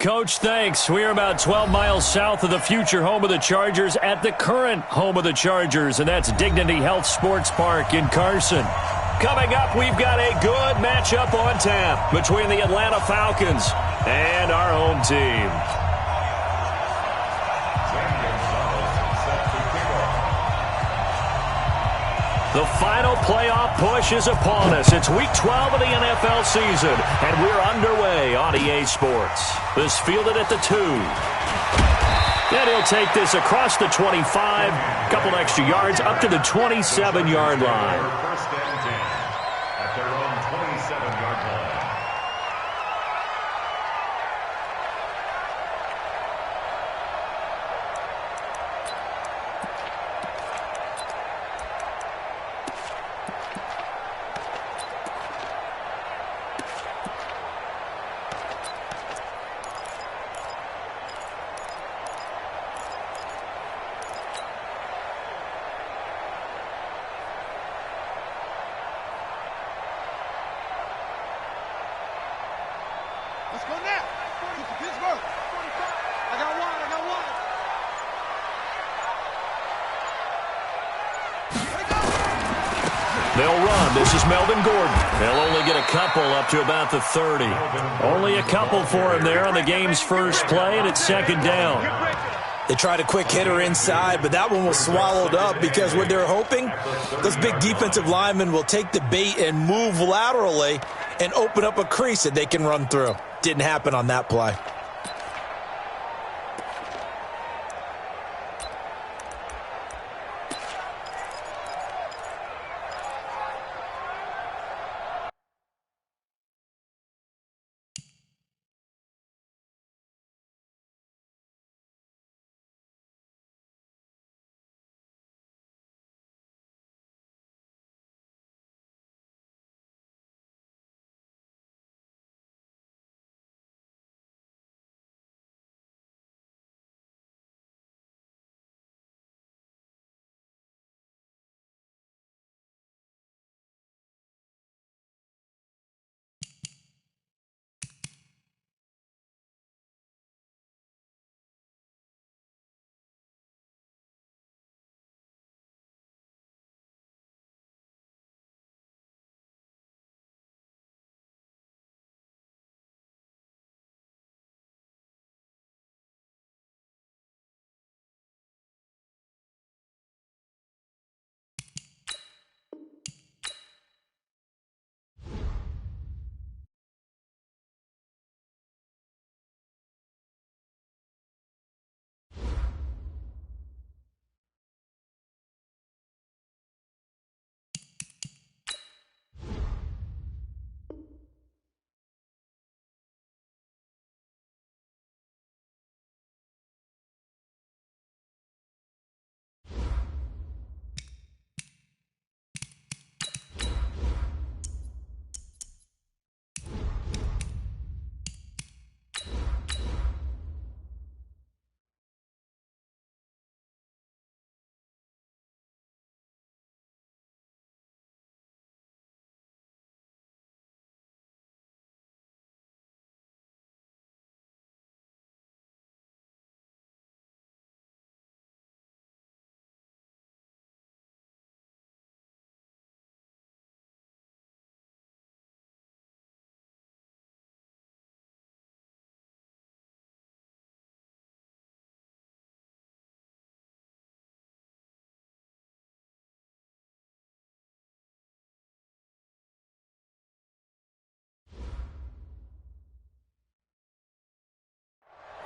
Coach, thanks. We are about 12 miles south of the future home of the Chargers at the current home of the Chargers, and that's Dignity Health Sports Park in Carson. Coming up, we've got a good matchup on tap between the Atlanta Falcons and our home team. The final playoff push is upon us. It's Week 12 of the NFL season, and we're underway on EA Sports. This fielded at the 2. And he'll take this across the 25, a couple extra yards, up to the 27-yard line. First and 10 at their own 27-yard line. Let's go now. Pittsburgh. I got one. They'll run. This is Melvin Gordon. They'll only get a couple up to about the 30. Only a couple for him there on the game's first play, and it's second down. They tried a quick hitter inside, but that one was swallowed up because what they're hoping, those big defensive linemen will take the bait and move laterally and open up a crease that they can run through. Didn't happen on that play.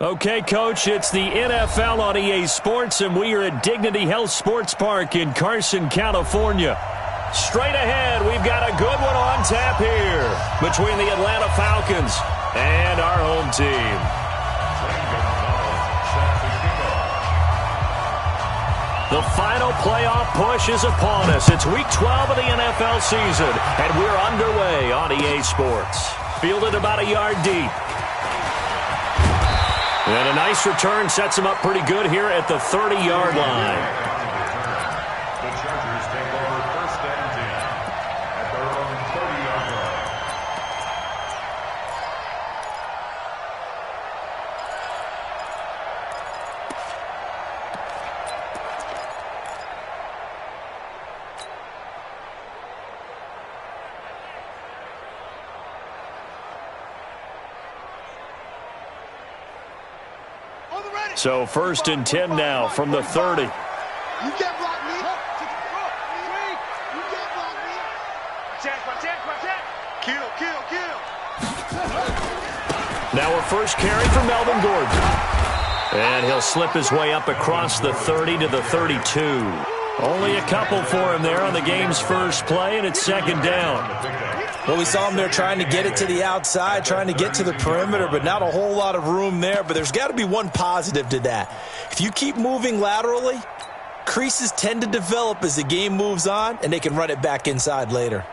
Okay, Coach, it's the NFL on EA Sports, and we are at Dignity Health Sports Park in Carson, California. Straight ahead, we've got a good one on tap here between the Atlanta Falcons and our home team. The final playoff push is upon us. It's Week 12 of the NFL season, and we're underway on EA Sports. Fielded about a yard deep. And a nice return sets him up pretty good here at the 30-yard line. The Chargers take over first and 10 at their own 30-yard line. So 1st and 10 now from the 30. You can't block me. You can't block me. Check. Kill. Now a first carry for Melvin Gordon. And he'll slip his way up across the 30 to the 32. Only a couple for him there on the game's first play, and it's 2nd down. Well, we saw him there trying to get it to the outside, trying to get to the perimeter, but not a whole lot of room there. But there's got to be one positive to that. If you keep moving laterally, creases tend to develop as the game moves on, and they can run it back inside later.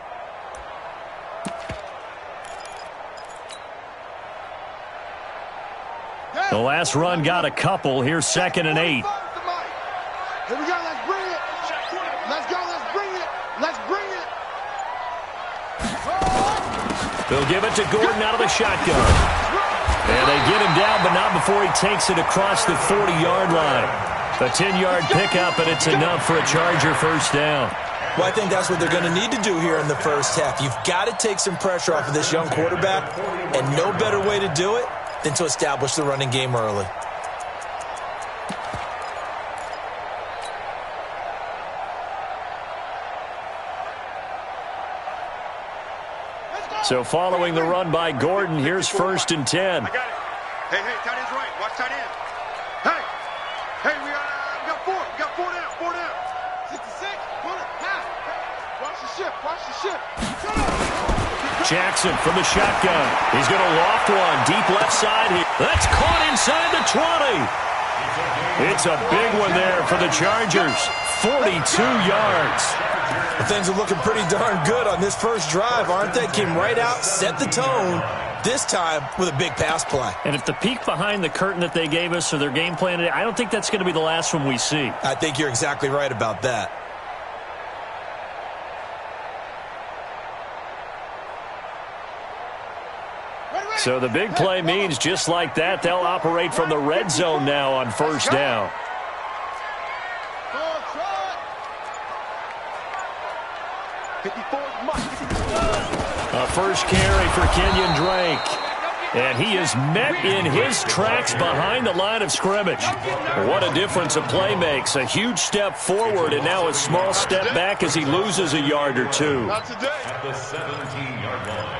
The last run got a couple. Here's 2nd and 8. Here we go. Let's bring it. Let's go. Let's bring it. Let's bring it. They'll give it to Gordon out of the shotgun. And they get him down, but not before he takes it across the 40-yard line. A 10-yard pickup, and it's enough for a Charger first down. Well, I think that's what they're going to need to do here in the first half. You've got to take some pressure off of this young quarterback, and no better way to do it than to establish the running game early. So following the run by Gordon, here's 1st and 10. I got it. Hey, tight end's right. Watch tight end. Hey, we got 4. We got 4 down. 66. Pull it. Pass. Watch the ship. Jackson from the shotgun. He's going to loft one deep left side here. That's caught inside the 20. It's a big one there for the Chargers. 42 yards. Well, things are looking pretty darn good on this first drive, aren't they? Came right out, set the tone, this time with a big pass play. And if the peek behind the curtain that they gave us or their game plan, I don't think that's going to be the last one we see. I think you're exactly right about that. So the big play means just like that, they'll operate from the red zone now on 1st down. A first carry for Kenyon Drake. And he is met in his tracks behind the line of scrimmage. What a difference a play makes. A huge step forward and now a small step back as he loses a yard or two. At the 17-yard line.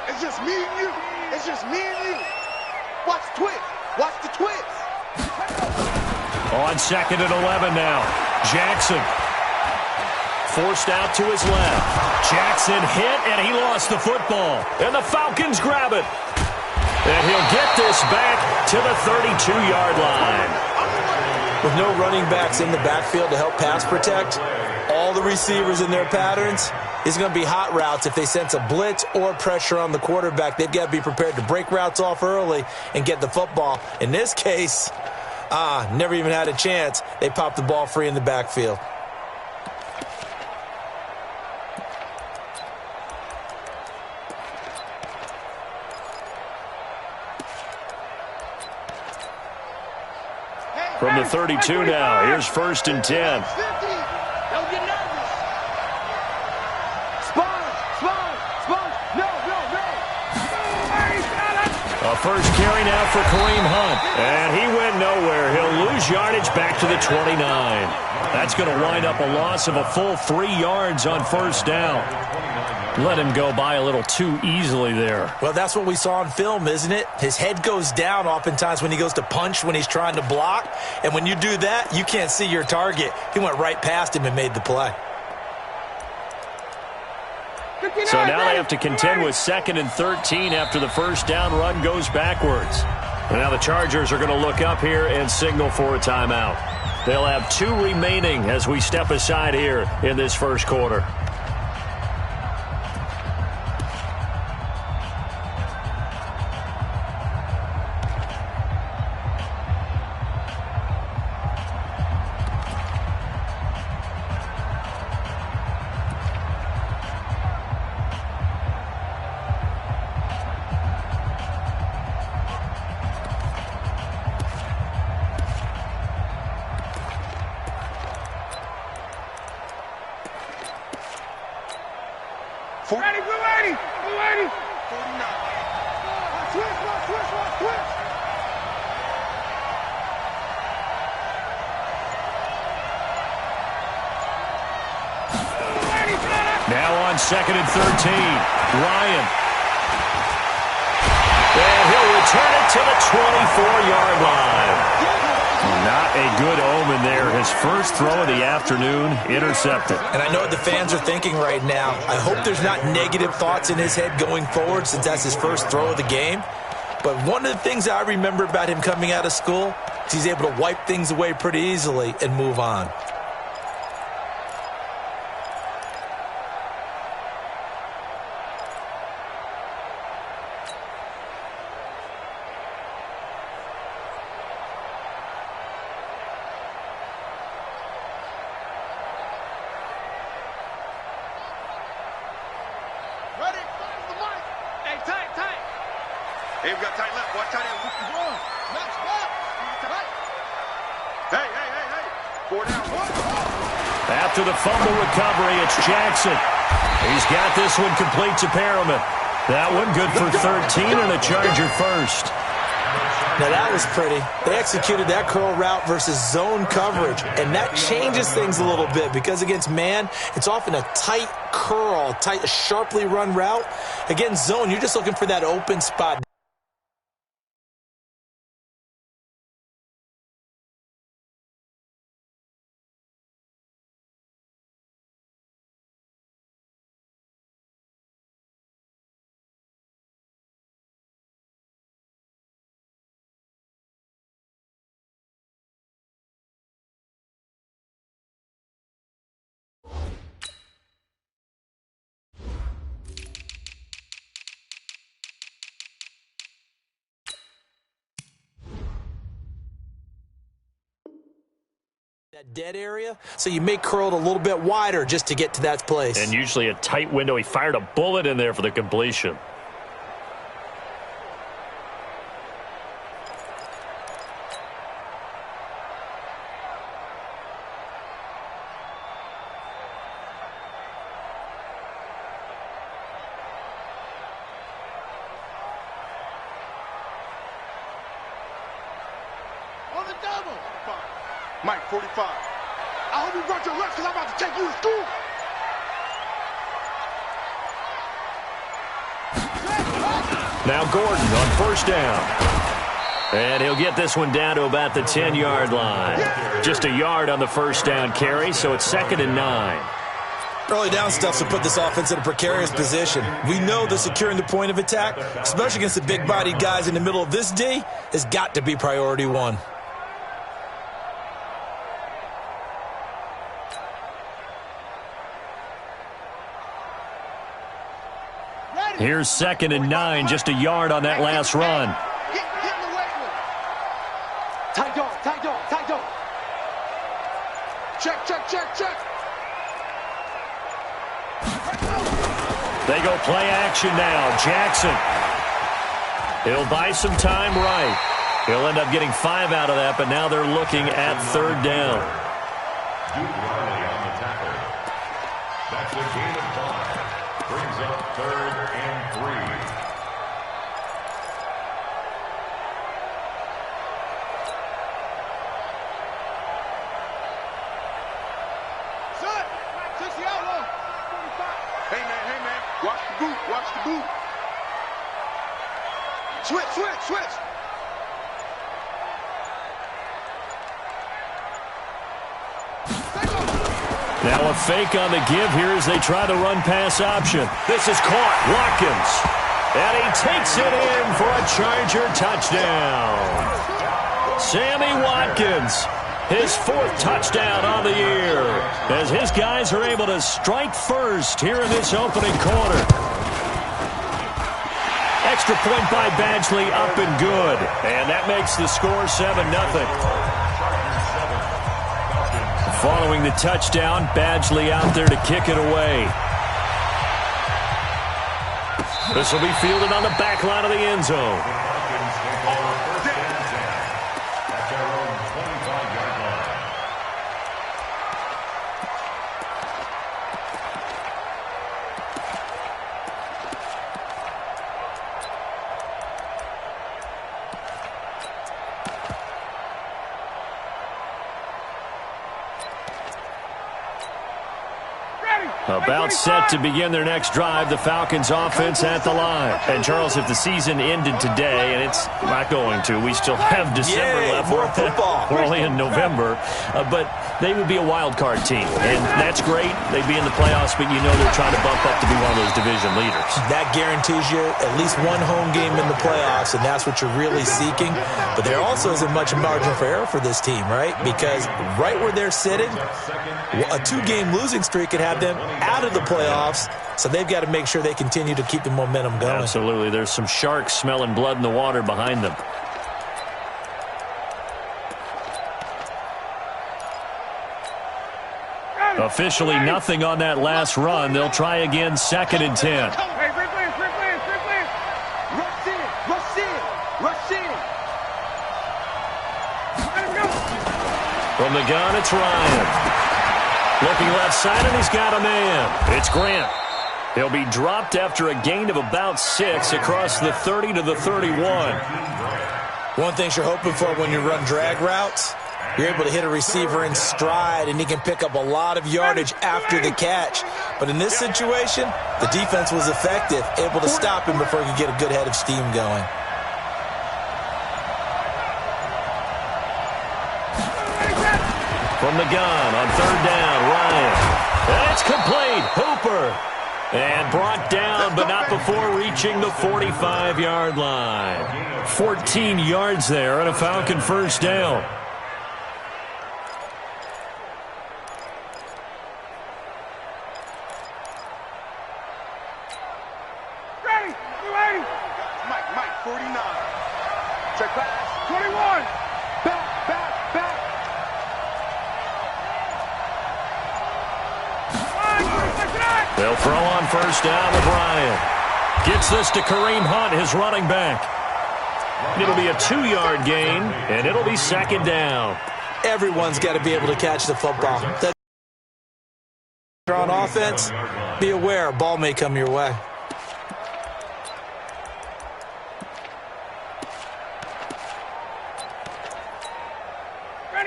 It's just me and you. It's just me and you. Watch the twist. Watch the twist. On 2nd and 11 now. Jackson forced out to his left. Jackson hit, and he lost the football. And the Falcons grab it. And he'll get this back to the 32-yard line. With no running backs in the backfield to help pass protect, all the receivers in their patterns, it's going to be hot routes. If they sense a blitz or pressure on the quarterback, they've got to be prepared to break routes off early and get the football. In this case, never even had a chance. They popped the ball free in the backfield. From the 32 now, here's 1st and 10. A first carry now for Kareem Hunt. And he went nowhere. He'll lose yardage back to the 29. That's going to wind up a loss of a full 3 yards on 1st down. Let him go by a little too easily there. Well, that's what we saw on film, isn't it? His head goes down oftentimes when he goes to punch, when he's trying to block. And when you do that, you can't see your target. He went right past him and made the play. So now they have to contend with 2nd and 13 after the first down run goes backwards. And now the Chargers are going to look up here and signal for a timeout. They'll have 2 remaining as we step aside here in this first quarter. Ready, we're ready. We're ready. 49. Switch. Now on 2nd and 13. Ryan. And he'll return it to the 24-yard line. Not a good omen there. His first throw of the afternoon intercepted. And I know what the fans are thinking right now. I hope there's not negative thoughts in his head going forward since that's his first throw of the game. But one of the things I remember about him coming out of school is he's able to wipe things away pretty easily and move on. Hey, we got tight left. Watch tight end. Match back. Hey. 4 down. After the fumble recovery, it's Jackson. He's got this one complete to Perriman. That one good for 13 and a Charger first. Now that was pretty. They executed that curl route versus zone coverage, and that changes things a little bit because against man, it's often a tight curl, sharply run route. Against zone, you're just looking for that open spot. That dead area, so you may curl it a little bit wider just to get to that place. And usually a tight window. He fired a bullet in there for the completion. On the double. Mike, 45. I hope you brought your lunch because I'm about to take you to school. Now Gordon on first down. And he'll get this one down to about the 10-yard line. Just a yard on the first down carry, so it's 2nd and 9. Early down stuff to put this offense in a precarious position. We know that securing the point of attack, especially against the big-bodied guys in the middle of this D, has got to be priority one. Here's 2nd and 9, just a yard on that last run. Get in the weight room. Tight dog. Check. They go play action now. Jackson. He'll buy some time right. He'll end up getting 5 out of that, but now they're looking at 3rd down. Duke Riley on the tackle. That's a gain of 5. Brings up 3rd and 3. Son, touch the outlaw. 45. Hey, man. Watch the boot. Switch. Now a fake on the give here as they try the run-pass option. This is caught. Watkins. And he takes it in for a Charger touchdown. Sammy Watkins, his 4th touchdown on the year, as his guys are able to strike first here in this opening quarter. Extra point by Badgley, up and good. And that makes the score 7-0. Following the touchdown, Badgley out there to kick it away. This will be fielded on the back line of the end zone. About set to begin their next drive, the Falcons offense at the line. And, Charles, if the season ended today, and it's not going to, we still have December left. More football. We're only in November. But they would be a wild card team. And that's great. They'd be in the playoffs, but you know they're trying to bump up to be one of those division leaders. That guarantees you at least one home game in the playoffs, and that's what you're really seeking. But there also isn't much margin for error for this team, right? Because right where they're sitting, a 2-game losing streak could have them out of the playoffs, so they've got to make sure they continue to keep the momentum going. Absolutely. There's some sharks smelling blood in the water behind them. Officially nothing on that last run. They'll try again, 2nd and 10. From the gun, it's Ryan. Looking left side, and he's got a man. It's Grant. He'll be dropped after a gain of about 6 across the 30 to the 31. One thing you're hoping for when you run drag routes, you're able to hit a receiver in stride, and he can pick up a lot of yardage after the catch. But in this situation, the defense was effective, able to stop him before he could get a good head of steam going. From the gun on 3rd down, Ryan. And it's complete. Hooper. And brought down, but not before reaching the 45-yard line. 14 yards there and a Falcon first down. Ready. Mike, 49. Check pass. 21. Back. They'll throw on first down with Ryan. Gets this to Kareem Hunt, his running back. It'll be a 2-yard gain, and it'll be 2nd down. Everyone's got to be able to catch the football. You're on offense, be aware a ball may come your way.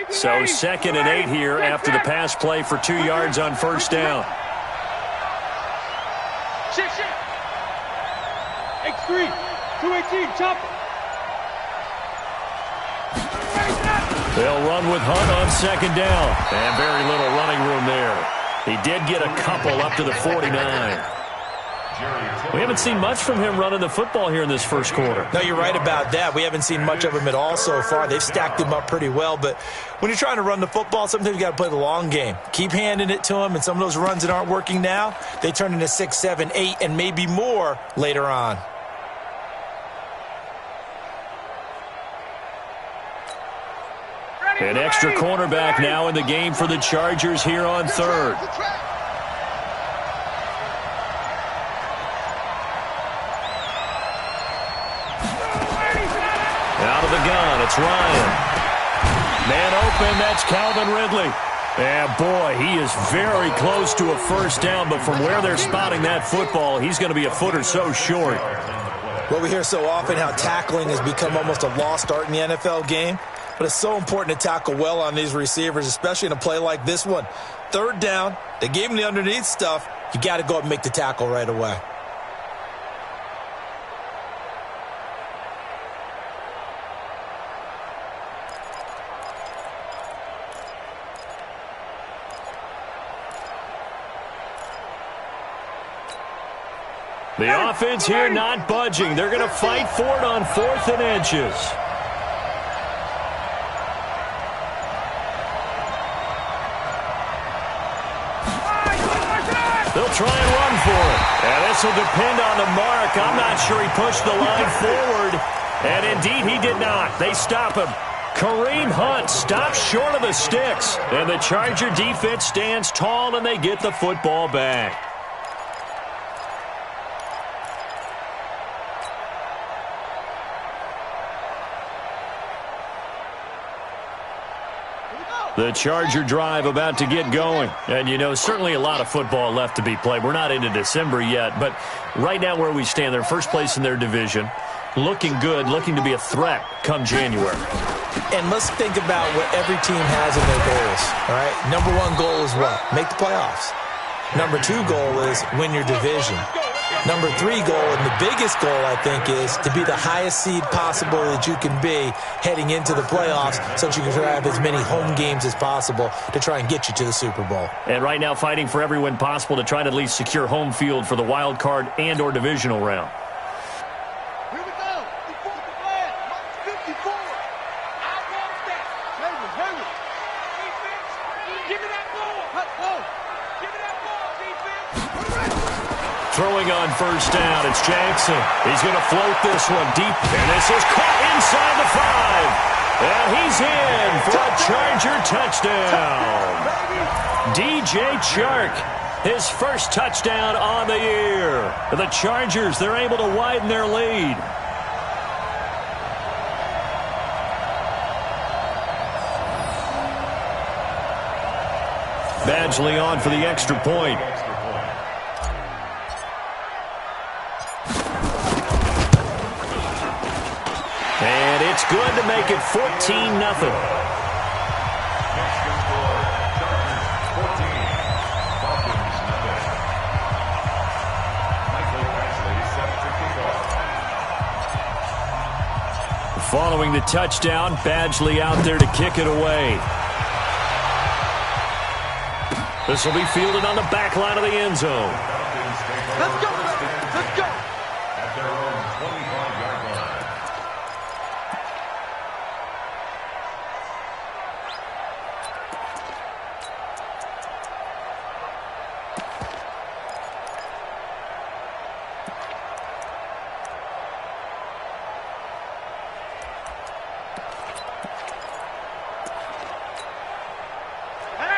So 2nd and 8 here after the pass play for 2 yards on first down. Shit. X3, 218, chop. They'll run with Hunt on 2nd down. And very little running room there. He did get a couple up to the 49. We haven't seen much from him running the football here in this first quarter. No, you're right about that. We haven't seen much of him at all so far. They've stacked him up pretty well, but when you're trying to run the football, sometimes you got to play the long game. Keep handing it to him, and some of those runs that aren't working now, they turn into 6, 7, 8, and maybe more later on. An extra cornerback now in the game for the Chargers here on 3rd. Out of the gun, it's Ryan. Man open, that's Calvin Ridley. And boy, he is very close to a first down, but from where they're spotting that football, he's going to be a foot or so short. Well, we hear so often how tackling has become almost a lost art in the NFL game, but it's so important to tackle well on these receivers, especially in a play like this one. 3rd down, they gave him the underneath stuff. You got to go up and make the tackle right away. The offense here not budging. They're going to fight for it on 4th and inches. They'll try and run for it. And this will depend on the mark. I'm not sure he pushed the line forward. And indeed, he did not. They stop him. Kareem Hunt stops short of the sticks. And the Charger defense stands tall, and they get the football back. The Charger drive about to get going. And, you know, certainly a lot of football left to be played. We're not into December yet, but right now where we stand, they're first place in their division. Looking good, looking to be a threat come January. And let's think about what every team has in their goals, all right? Number one goal is what? Make the playoffs. Number 2 goal is win your division. Number 3 goal, and the biggest goal, I think, is to be the highest seed possible that you can be heading into the playoffs so that you can have as many home games as possible to try and get you to the Super Bowl. And right now fighting for every win possible to try to at least secure home field for the wild card and or divisional round. Here we go. 54. I want that. Hayward. Defense, give me that ball. Let's go. Give me that ball, defense. Throwing on first down, it's Jackson. He's going to float this one deep, and this is caught inside the 5. And he's in for a Charger touchdown. DJ Chark, his first touchdown on the year. The Chargers, they're able to widen their lead. Badgley on for the extra point. And it's good to make it 14-0. Following the touchdown, Badgley out there to kick it away. This will be fielded on the back line of the end zone. Let's go. Let's go. At their own 25-yard line.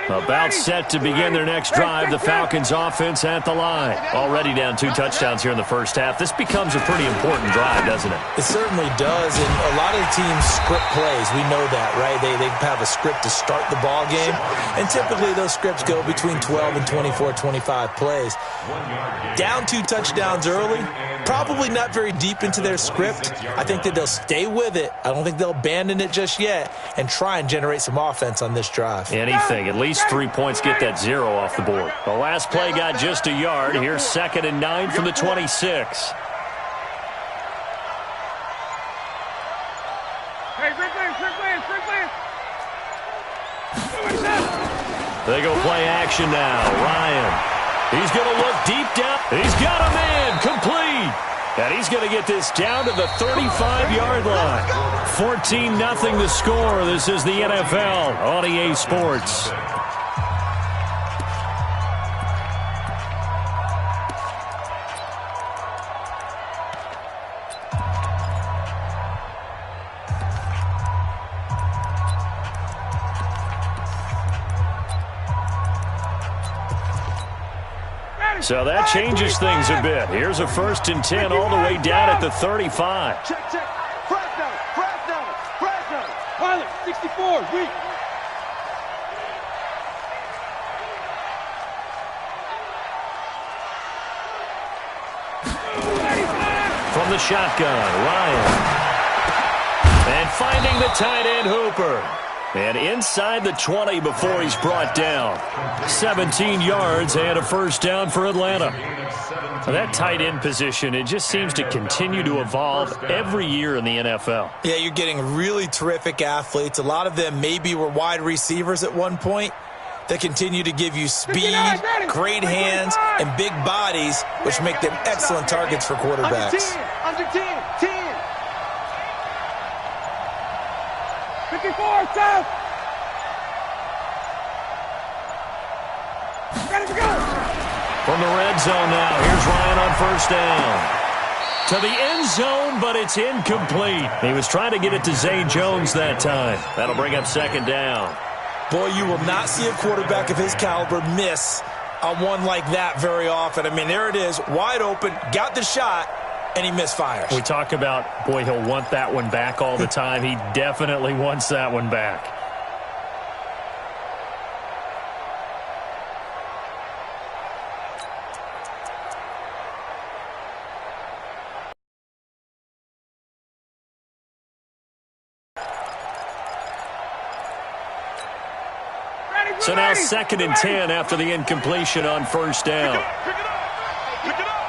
About set to begin their next drive, the Falcons offense at the line. Already down 2 touchdowns here in the first half. This becomes a pretty important drive, doesn't it? It certainly does, and a lot of the teams script plays. We know that, right? They have a script to start the ball game, and typically those scripts go between 12 and 24, 25 plays. Down 2 touchdowns early, probably not very deep into their script. I think that they'll stay with it. I don't think they'll abandon it just yet and try and generate some offense on this drive. Anything, at least 3 points, get that 0 off the board. The last play got just a yard. Here's 2nd and 9 from the 26. They go play action now. Ryan. He's going to look deep down. He's got him in. Complete. And he's going to get this down to the 35-yard line. 14-0 the score. This is the NFL on EA Sports. So that changes things a bit. Here's a 1st and 10 all the way down at the 35. Check. Fresno. Pilot, 64, weak. From the shotgun, Ryan. And finding the tight end, Hooper. And inside the 20 before he's brought down. 17 yards and a first down for Atlanta. That tight end position, it just seems to continue to evolve every year in the NFL. Yeah, you're getting really terrific athletes. A lot of them maybe were wide receivers at one point that continue to give you speed, great hands, and big bodies, which make them excellent targets for quarterbacks. Under 10. 54, south. Ready to go. From the red zone now, here's Ryan on first down. To the end zone, but it's incomplete. He was trying to get it to Zay Jones that time. That'll bring up 2nd down. Boy, you will not see a quarterback of his caliber miss on one like that very often. I mean, there it is, wide open, got the shot, and he misfires. We talk about, boy, he'll want that one back all the time. He definitely wants that one back. So now 2nd and 10 after the incompletion on first down. Pick it up. Pick it up.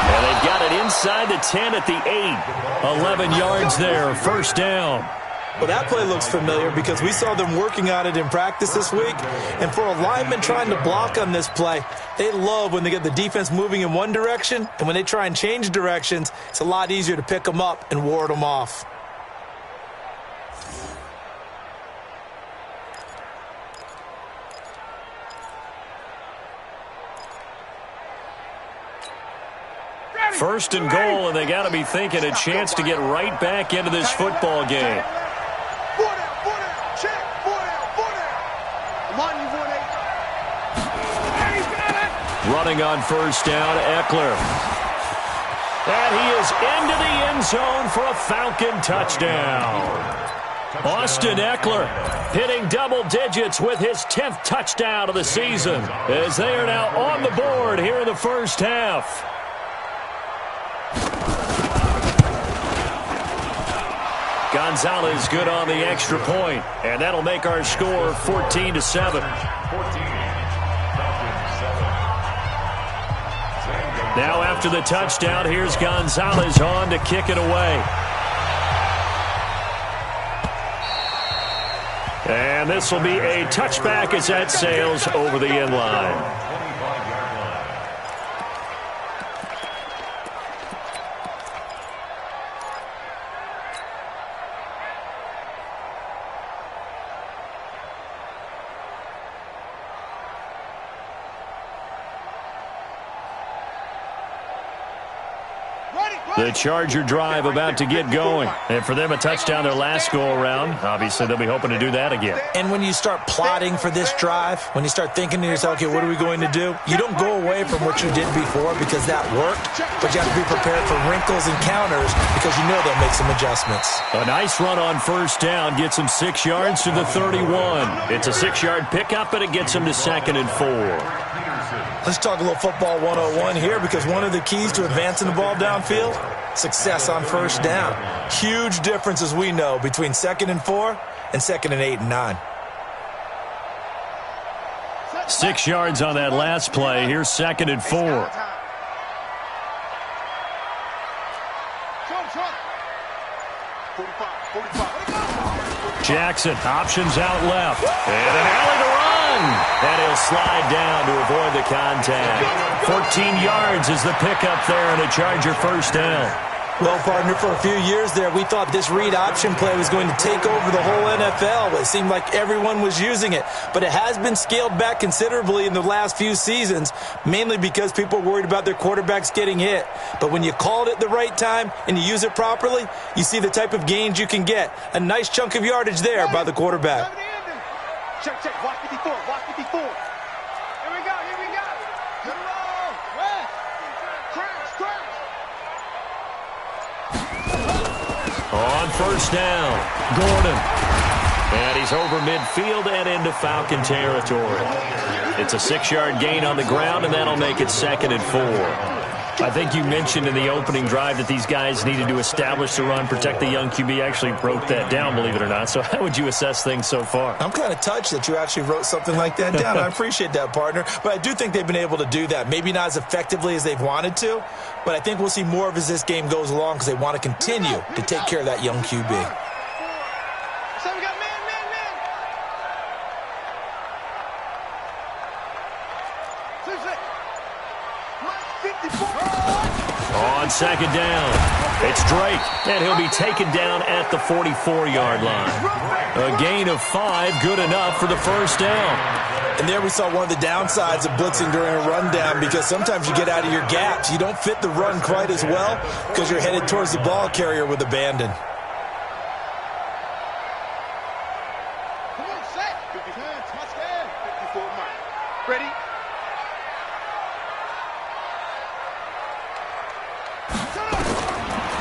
And they've got it inside the 10 at the 8. 11 yards there, first down. Well, that play looks familiar because we saw them working on it in practice this week. And for a lineman trying to block on this play, they love when they get the defense moving in one direction. And when they try and change directions, it's a lot easier to pick them up and ward them off. First and goal, and they got to be thinking a chance to get right back into this football game. Running on first down, Eckler. And he is into the end zone for a Falcon touchdown. Austin Eckler hitting double digits with his 10th touchdown of the season as they are now on the board here in the first half. Gonzalez good on the extra point, and that'll make our score 14-7. Now after the touchdown, here's Gonzalez on to kick it away. And this will be a touchback as that sails over the end line. The Charger drive about to get going. And for them, a touchdown their last go-around. Obviously, they'll be hoping to do that again. And when you start plotting for this drive, when you start thinking to yourself, okay, what are we going to do? You don't go away from what you did before because that worked, but you have to be prepared for wrinkles and counters because you know they'll make some adjustments. A nice run on first down gets him 6 yards to the 31. It's a 6-yard pickup, and it gets him to 2nd and 4. Let's talk a little football 101 here because one of the keys to advancing the ball downfield, success on first down. Huge difference, as we know, between 2nd and 4 and 2nd and 8 and 9. 6 yards on that last play. Here's 2nd and 4. Jackson options out left. And an alley to run. And he'll slide down to avoid the contact. 14 yards is the pickup there and a Charger first down. Well, partner, for a few years there, we thought this read option play was going to take over the whole NFL. It seemed like everyone was using it. But it has been scaled back considerably in the last few seasons, mainly because people are worried about their quarterbacks getting hit. But when you call it at the right time and you use it properly, you see the type of gains you can get. A nice chunk of yardage there by the quarterback. Check, check. Watch 54. Watch 54. Here we go. Here we go. Good roll. West. Crash, crash. On first down, Gordon. And he's over midfield and into Falcon territory. It's a 6-yard gain on the ground, and that'll make it 2nd and 4. I think you mentioned in the opening drive that these guys needed to establish the run, protect the young QB. Actually wrote that down, believe it or not. So how would you assess things so far? I'm kind of touched that you actually wrote something like that down. I appreciate that, partner. But I do think they've been able to do that. Maybe not as effectively as they've wanted to, but I think we'll see more of as this game goes along because they want to continue to take care of that young QB. So we got man. On 2nd down, it's Drake, and he'll be taken down at the 44-yard line. A gain of 5, good enough for the first down. And there we saw one of the downsides of blitzing during a rundown because sometimes you get out of your gaps. You don't fit the run quite as well because you're headed towards the ball carrier with abandon. Come on, set. 54. Touchdown. 54 Mike. Ready?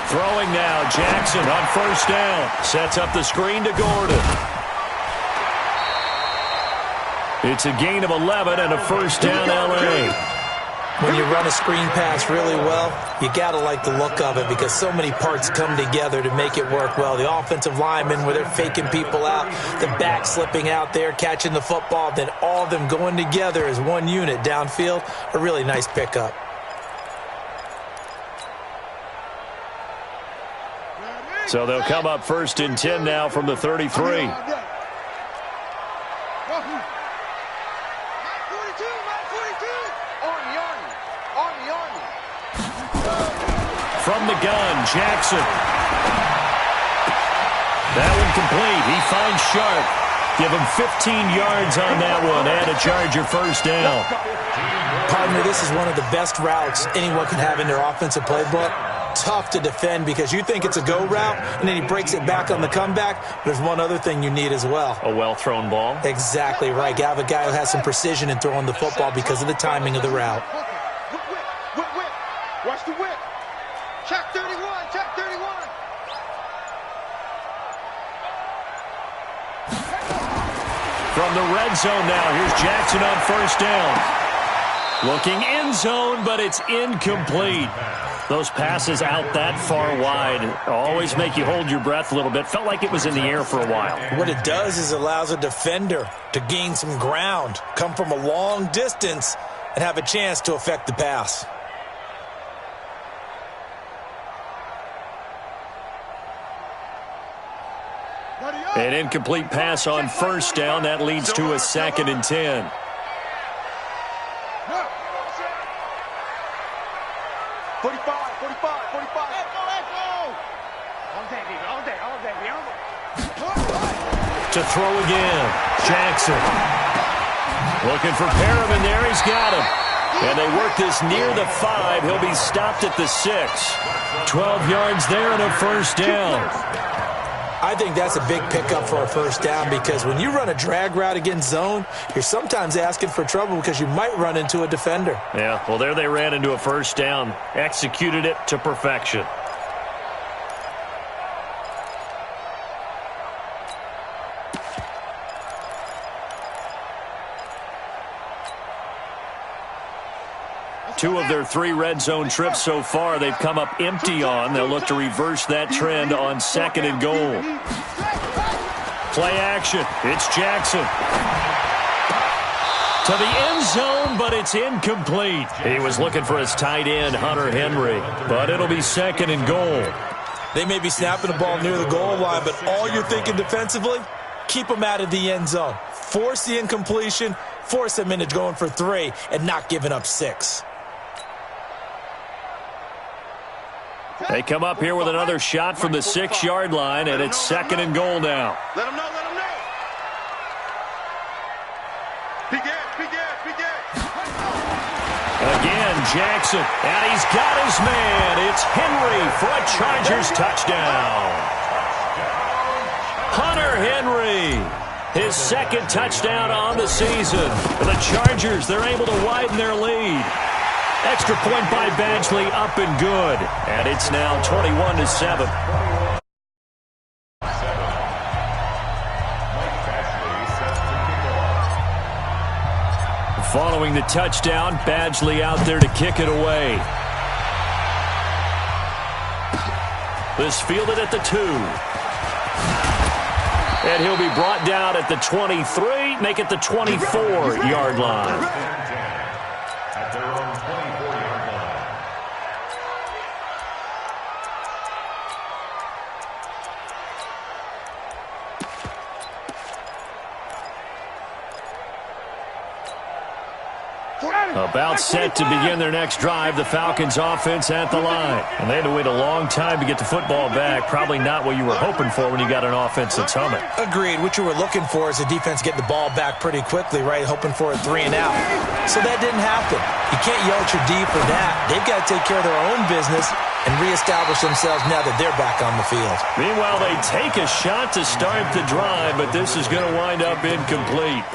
Throwing now, Jackson on first down. Sets up the screen to Gordon. It's a gain of 11 and a first down, L.A. When you run a screen pass really well, you got to like the look of it because so many parts come together to make it work well. The offensive linemen, where they're faking people out, the back slipping out there, catching the football, then all of them going together as one unit downfield, a really nice pickup. So they'll come up 1st and 10 now from the 33. From the gun, Jackson. That one complete. He finds Sharp. Give him 15 yards on that one and a Charger first down. Partner, this is one of the best routes anyone can have in their offensive playbook. Tough to defend because you think it's a go route, and then he breaks it back on the comeback. There's one other thing you need as well. A well-thrown ball. Exactly right. You have a guy who has some precision in throwing the football because of the timing of the route. Whip. Watch the whip. Check 31. Check 31. From the red zone now, here's Jackson on first down. Looking end zone, but it's incomplete. Those passes out that far wide always make you hold your breath a little bit. Felt like it was in the air for a while. What it does is it allows a defender to gain some ground, come from a long distance, and have a chance to affect the pass. An incomplete pass on first down. That leads to a 2nd and 10. To throw again, Jackson. Looking for Perriman there. He's got him. And they work this near the 5. He'll be stopped at the 6. 12 yards there and a first down. I think that's a big pickup for a first down because when you run a drag route against zone, you're sometimes asking for trouble because you might run into a defender. Yeah, well, there they ran into a first down. Executed it to perfection. Two of their 3 red zone trips so far they've come up empty on. They'll look to reverse that trend on 2nd and goal. Play action. It's Jackson. To the end zone, but it's incomplete. He was looking for his tight end, Hunter Henry, but it'll be 2nd and goal. They may be snapping the ball near the goal line, but all you're thinking defensively, keep them out of the end zone. Force the incompletion, force them into going for 3, and not giving up 6. They come up here with another shot from the 6-yard line, and it's 2nd and goal now. Let him know. Big gas. Again, Jackson, and he's got his man. It's Henry for a Chargers touchdown. Hunter Henry, his 2nd touchdown on the season. For the Chargers, they're able to widen their lead. Extra point by Badgley, up and good. And it's now 21-7. Following the touchdown, Badgley out there to kick it away. This fielded at the 2. And he'll be brought down at the 23, make it the 24-yard line. About set to begin their next drive, the Falcons offense at the line. And they had to wait a long time to get the football back. Probably not what you were hoping for when you got an offense that's humming. Agreed. What you were looking for is the defense getting the ball back pretty quickly, right? Hoping for a 3 and out. So that didn't happen. You can't yell at your D for that. They've got to take care of their own business and reestablish themselves now that they're back on the field. Meanwhile, they take a shot to start the drive, but this is going to wind up incomplete.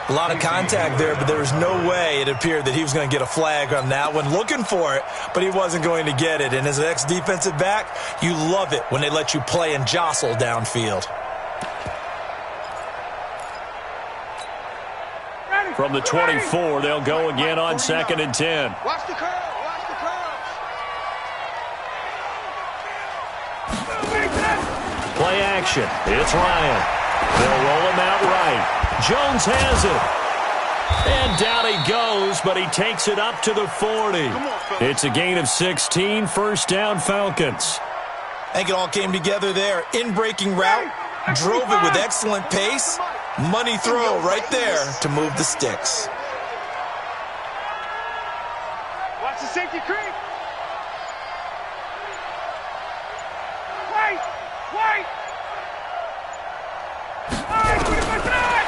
A lot of contact there, but there was no way it appeared that he was going to get a flag on that one. Looking for it, but he wasn't going to get it. And as an ex-defensive back, you love it when they let you play and jostle downfield. From the 24, they'll go again on 2nd and 10. Watch the curl. Watch the curl. Play action. It's Ryan. They'll roll him out right. Jones has it. And down he goes, but he takes it up to the 40. It's a gain of 16, first down Falcons. I think it all came together there. In-breaking route, drove it with excellent pace. Money throw right there to move the sticks. Watch the safety creep. White.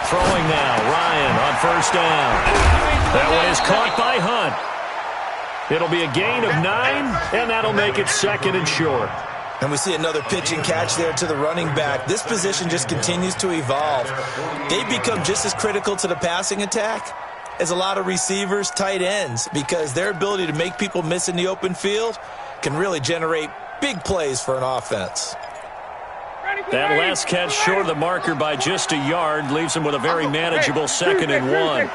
Throwing now, Ryan on first down. That one is caught by Hunt. It'll be a gain of 9, and that'll make it 2nd and short. And we see another pitch and catch there to the running back. This position just continues to evolve. They become just as critical to the passing attack as a lot of receivers, tight ends, because their ability to make people miss in the open field can really generate big plays for an offense. That last catch short of the marker by just a yard leaves him with a very manageable 2nd and 1.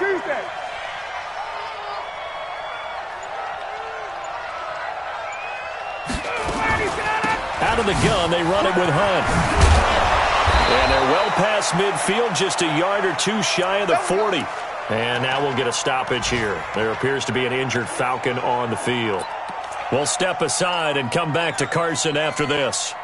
Out of the gun, they run it with Hunt. And they're well past midfield, just a yard or two shy of the 40. And now we'll get a stoppage here. There appears to be an injured Falcon on the field. We'll step aside and come back to Carson after this.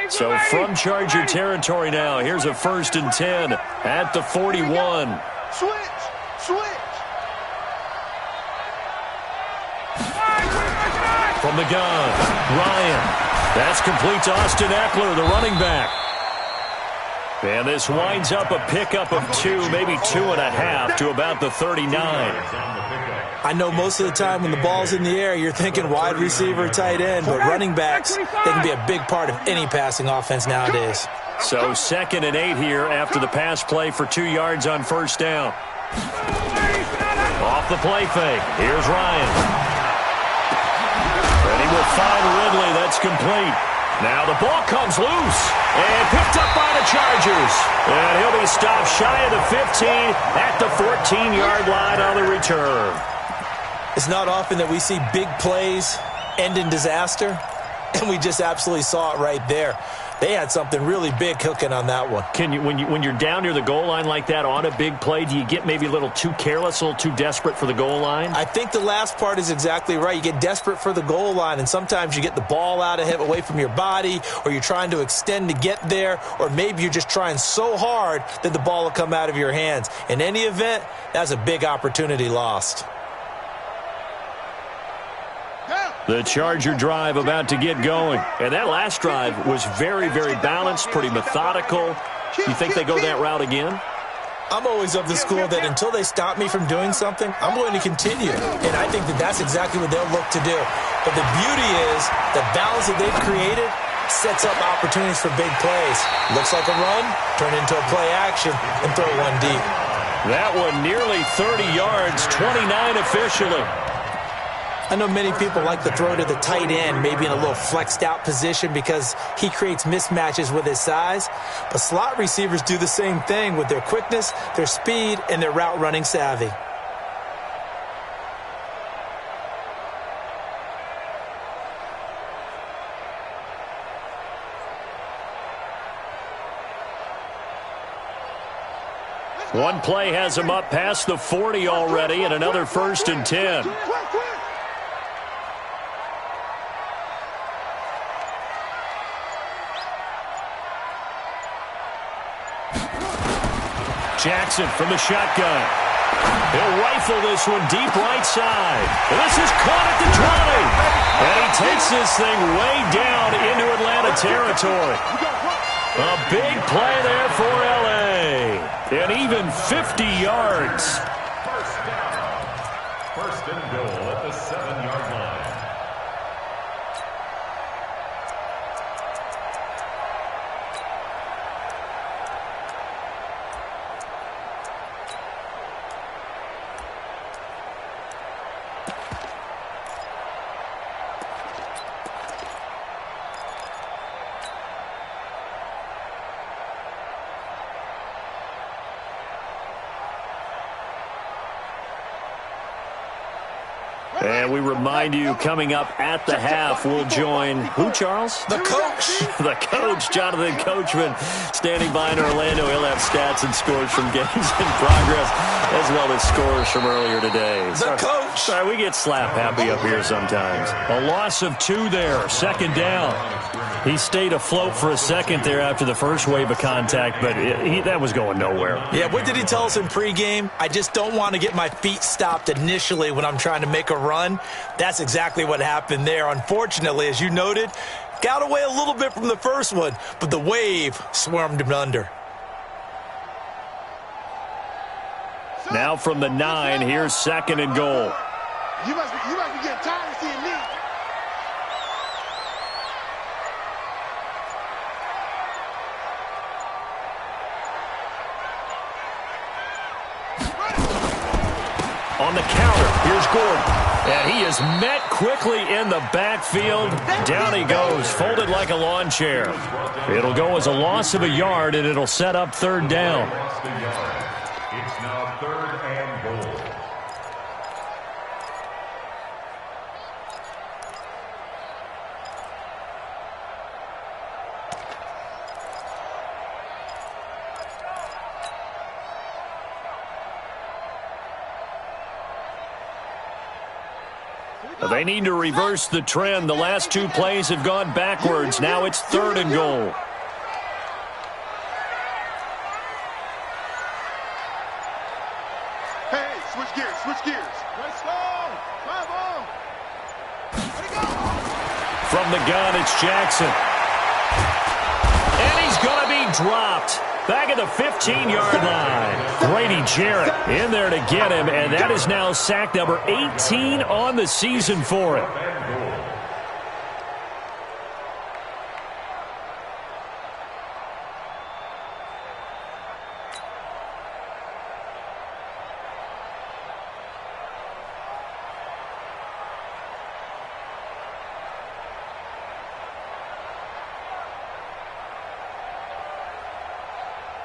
So from Charger territory now, here's a 1st and 10 at the 41. Switch. From the gun, Ryan. That's complete to Austin Eckler, the running back. And this winds up a pickup of 2, maybe 2.5 to about the 39. I know most of the time when the ball's in the air, you're thinking wide receiver, tight end, but running backs, they can be a big part of any passing offense nowadays. So 2nd and 8 here after the pass play for 2 yards on first down. Off the play fake. Here's Ryan. And he will find Ridley. That's complete. Now the ball comes loose and picked up by the Chargers. And he'll be stopped shy of the 15 at the 14-yard line on the return. It's not often that we see big plays end in disaster, and we just absolutely saw it right there. They had something really big cooking on that one. Can you, when you're down near the goal line like that on a big play, do you get maybe a little too careless, a little too desperate for the goal line? I think the last part is exactly right. You get desperate for the goal line, and sometimes you get the ball out of him, away from your body, or you're trying to extend to get there, or maybe you're just trying so hard that the ball will come out of your hands. In any event, that's a big opportunity lost. The Charger drive about to get going. And that last drive was very, very balanced, pretty methodical. You think they go that route again? I'm always of the school that until they stop me from doing something, I'm going to continue. And I think that that's exactly what they'll look to do. But the beauty is the balance that they've created sets up opportunities for big plays. Looks like a run, turn into a play action, and throw one deep. That one nearly 30 yards, 29 officially. I know many people like to throw to the tight end, maybe in a little flexed out position because he creates mismatches with his size. But slot receivers do the same thing with their quickness, their speed, and their route running savvy. One play has him up past the 40 already, and another 1st and 10. Jackson from the shotgun. He'll rifle this one deep right side. And this is caught at the 20. And he takes this thing way down into Atlanta territory. A big play there for L.A. And even 50 yards. First down. First and goal at the 7-yard line. And we remind you, coming up at the half, we'll join who, Charles? The coach. The coach, Jonathan Coachman, standing by in Orlando. He'll have stats and scores from games in progress, as well as scores from earlier today. The coach. Sorry, we get slap happy up here sometimes. A loss of 2 there, second down. He stayed afloat for a second there after the first wave of contact, but that was going nowhere. Yeah, what did he tell us in pregame? I just don't want to get my feet stopped initially when I'm trying to make a run. That's exactly what happened there. Unfortunately, as you noted, got away a little bit from the first one, but the wave swarmed him under. Now from the 9, here's second and goal. You must be getting tired of seeing me. On the counter, here's Gordon. And he is met quickly in the backfield. Down he goes, folded like a lawn chair. It'll go as a loss of a yard, and it'll set up third down. It's now third and goal. They need to reverse the trend. The last 2 plays have gone backwards. Now it's third and goal. Hey, switch gears. Let's go. Come on. Ready, go. From the gun, it's Jackson. And he's going to be dropped. Back at the 15-yard line. Grady Jarrett in there to get him, and that is now sack number 18 on the season for him.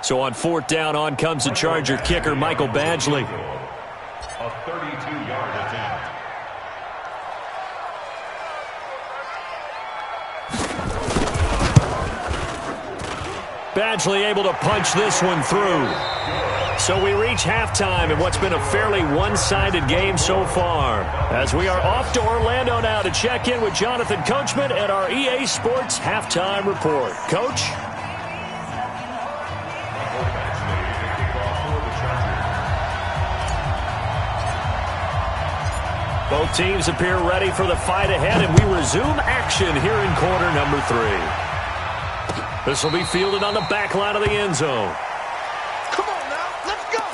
So on fourth down, on comes the Charger kicker, Michael Badgley. A 32-yard attempt. Badgley able to punch this one through. So we reach halftime in what's been a fairly one-sided game so far. As we are off to Orlando now to check in with Jonathan Coachman at our EA Sports Halftime Report. Coach? Both teams appear ready for the fight ahead, and we resume action here in quarter number 3. This will be fielded on the back line of the end zone. Come on now, let's go.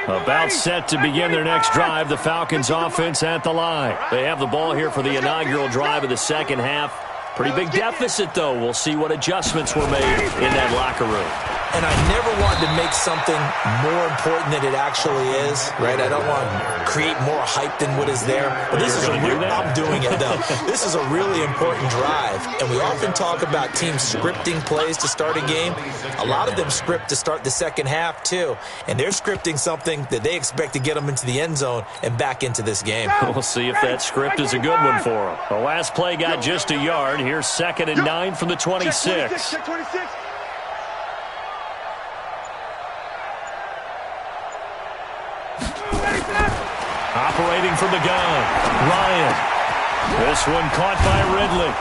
About set to begin their next drive, the Falcons offense at the line. They have the ball here for the inaugural drive of the second half. Pretty big deficit, though. We'll see what adjustments were made in that locker room. And I never wanted to make something more important than it actually is, right? I don't want to create more hype than what is there. But this is I'm doing it, though. This is a really important drive. And we often talk about teams scripting plays to start a game. A lot of them script to start the second half, too. And they're scripting something that they expect to get them into the end zone and back into this game. We'll see if that script is a good one for them. The last play got just a yard. Here's second and 9 from the 26. Check 26. Operating from the gun, Ryan. This one caught by Ridley.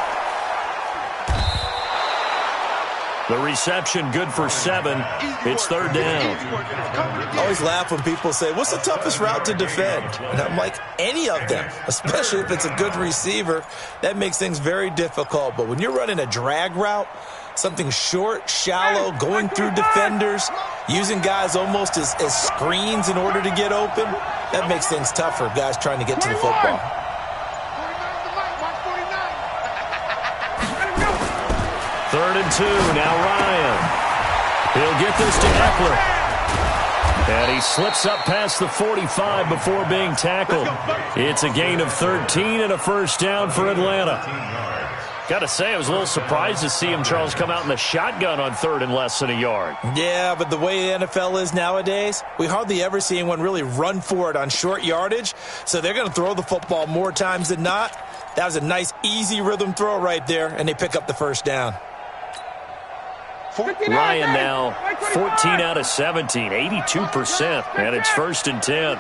The reception good for 7. It's third down. I always laugh when people say, what's the toughest route to defend? And I'm like, any of them, especially if it's a good receiver. That makes things very difficult. But when you're running a drag route, something short, shallow, going through defenders, using guys almost as screens in order to get open, that makes things tougher, guys trying to get to the football. Third and 2, now Ryan. He'll get this to Eckler. And he slips up past the 45 before being tackled. It's a gain of 13 and a first down for Atlanta. Got to say, I was a little surprised to see him, Charles, come out in the shotgun on third and less than a yard. Yeah, but the way the NFL is nowadays, we hardly ever see anyone really run for it on short yardage. So they're going to throw the football more times than not. That was a nice, easy rhythm throw right there, and they pick up the first down. Ryan now 14 out of 17, 82%, and it's 1st and 10.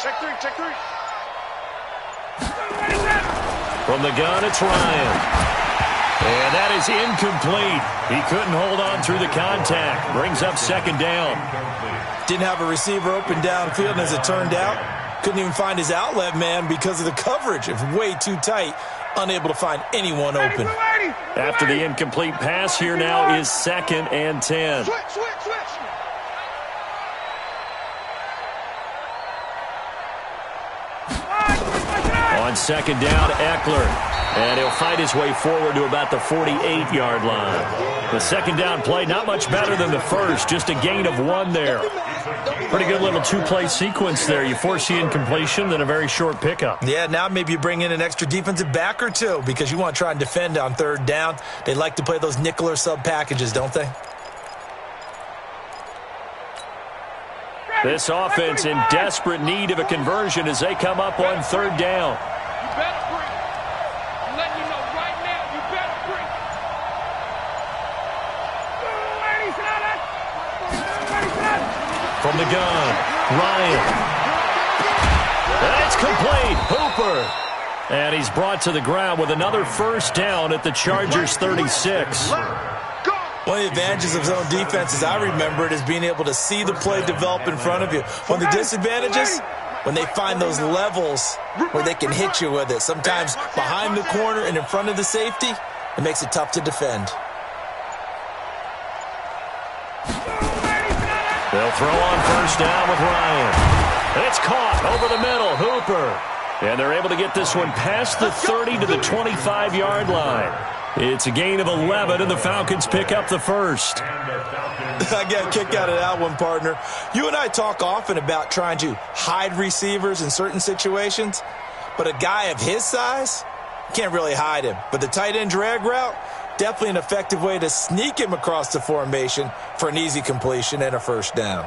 Check three. From the gun, it's Ryan. And that is incomplete. He couldn't hold on through the contact. Brings up 2nd down. Didn't have a receiver open downfield, and as it turned out, couldn't even find his outlet man because of the coverage. It was way too tight, unable to find anyone open. After the incomplete pass, here now is 2nd and 10. Switch. On 2nd down, Eckler. And he'll fight his way forward to about the 48-yard line. The 2nd down play, not much better than the first, just a gain of 1 there. Pretty good little 2-play sequence there. You force the incompletion, then a very short pickup. Yeah, now maybe you bring in an extra defensive back or two because you want to try and defend on 3rd down. They like to play those nickel or sub packages, don't they? This offense in desperate need of a conversion as they come up on 3rd down. You better bring. I'm letting you know right now, you better bring. From the gun, Ryan. That's complete. Hooper. And he's brought to the ground with another first down at the Chargers' 36. One of the advantages of zone defense, as I remember it, is being able to see the play develop in front of you. One of the disadvantages, when they find those levels where they can hit you with it. Sometimes behind the corner and in front of the safety, it makes it tough to defend. They'll throw on first down with Ryan. It's caught over the middle. Hooper. And they're able to get this one past the 30 to the 25-yard line. It's a gain of 11, and the Falcons pick up the first. I got a kick out of that one, partner. You and I talk often about trying to hide receivers in certain situations, but a guy of his size can't really hide him. But the tight end drag route, definitely an effective way to sneak him across the formation for an easy completion and a first down.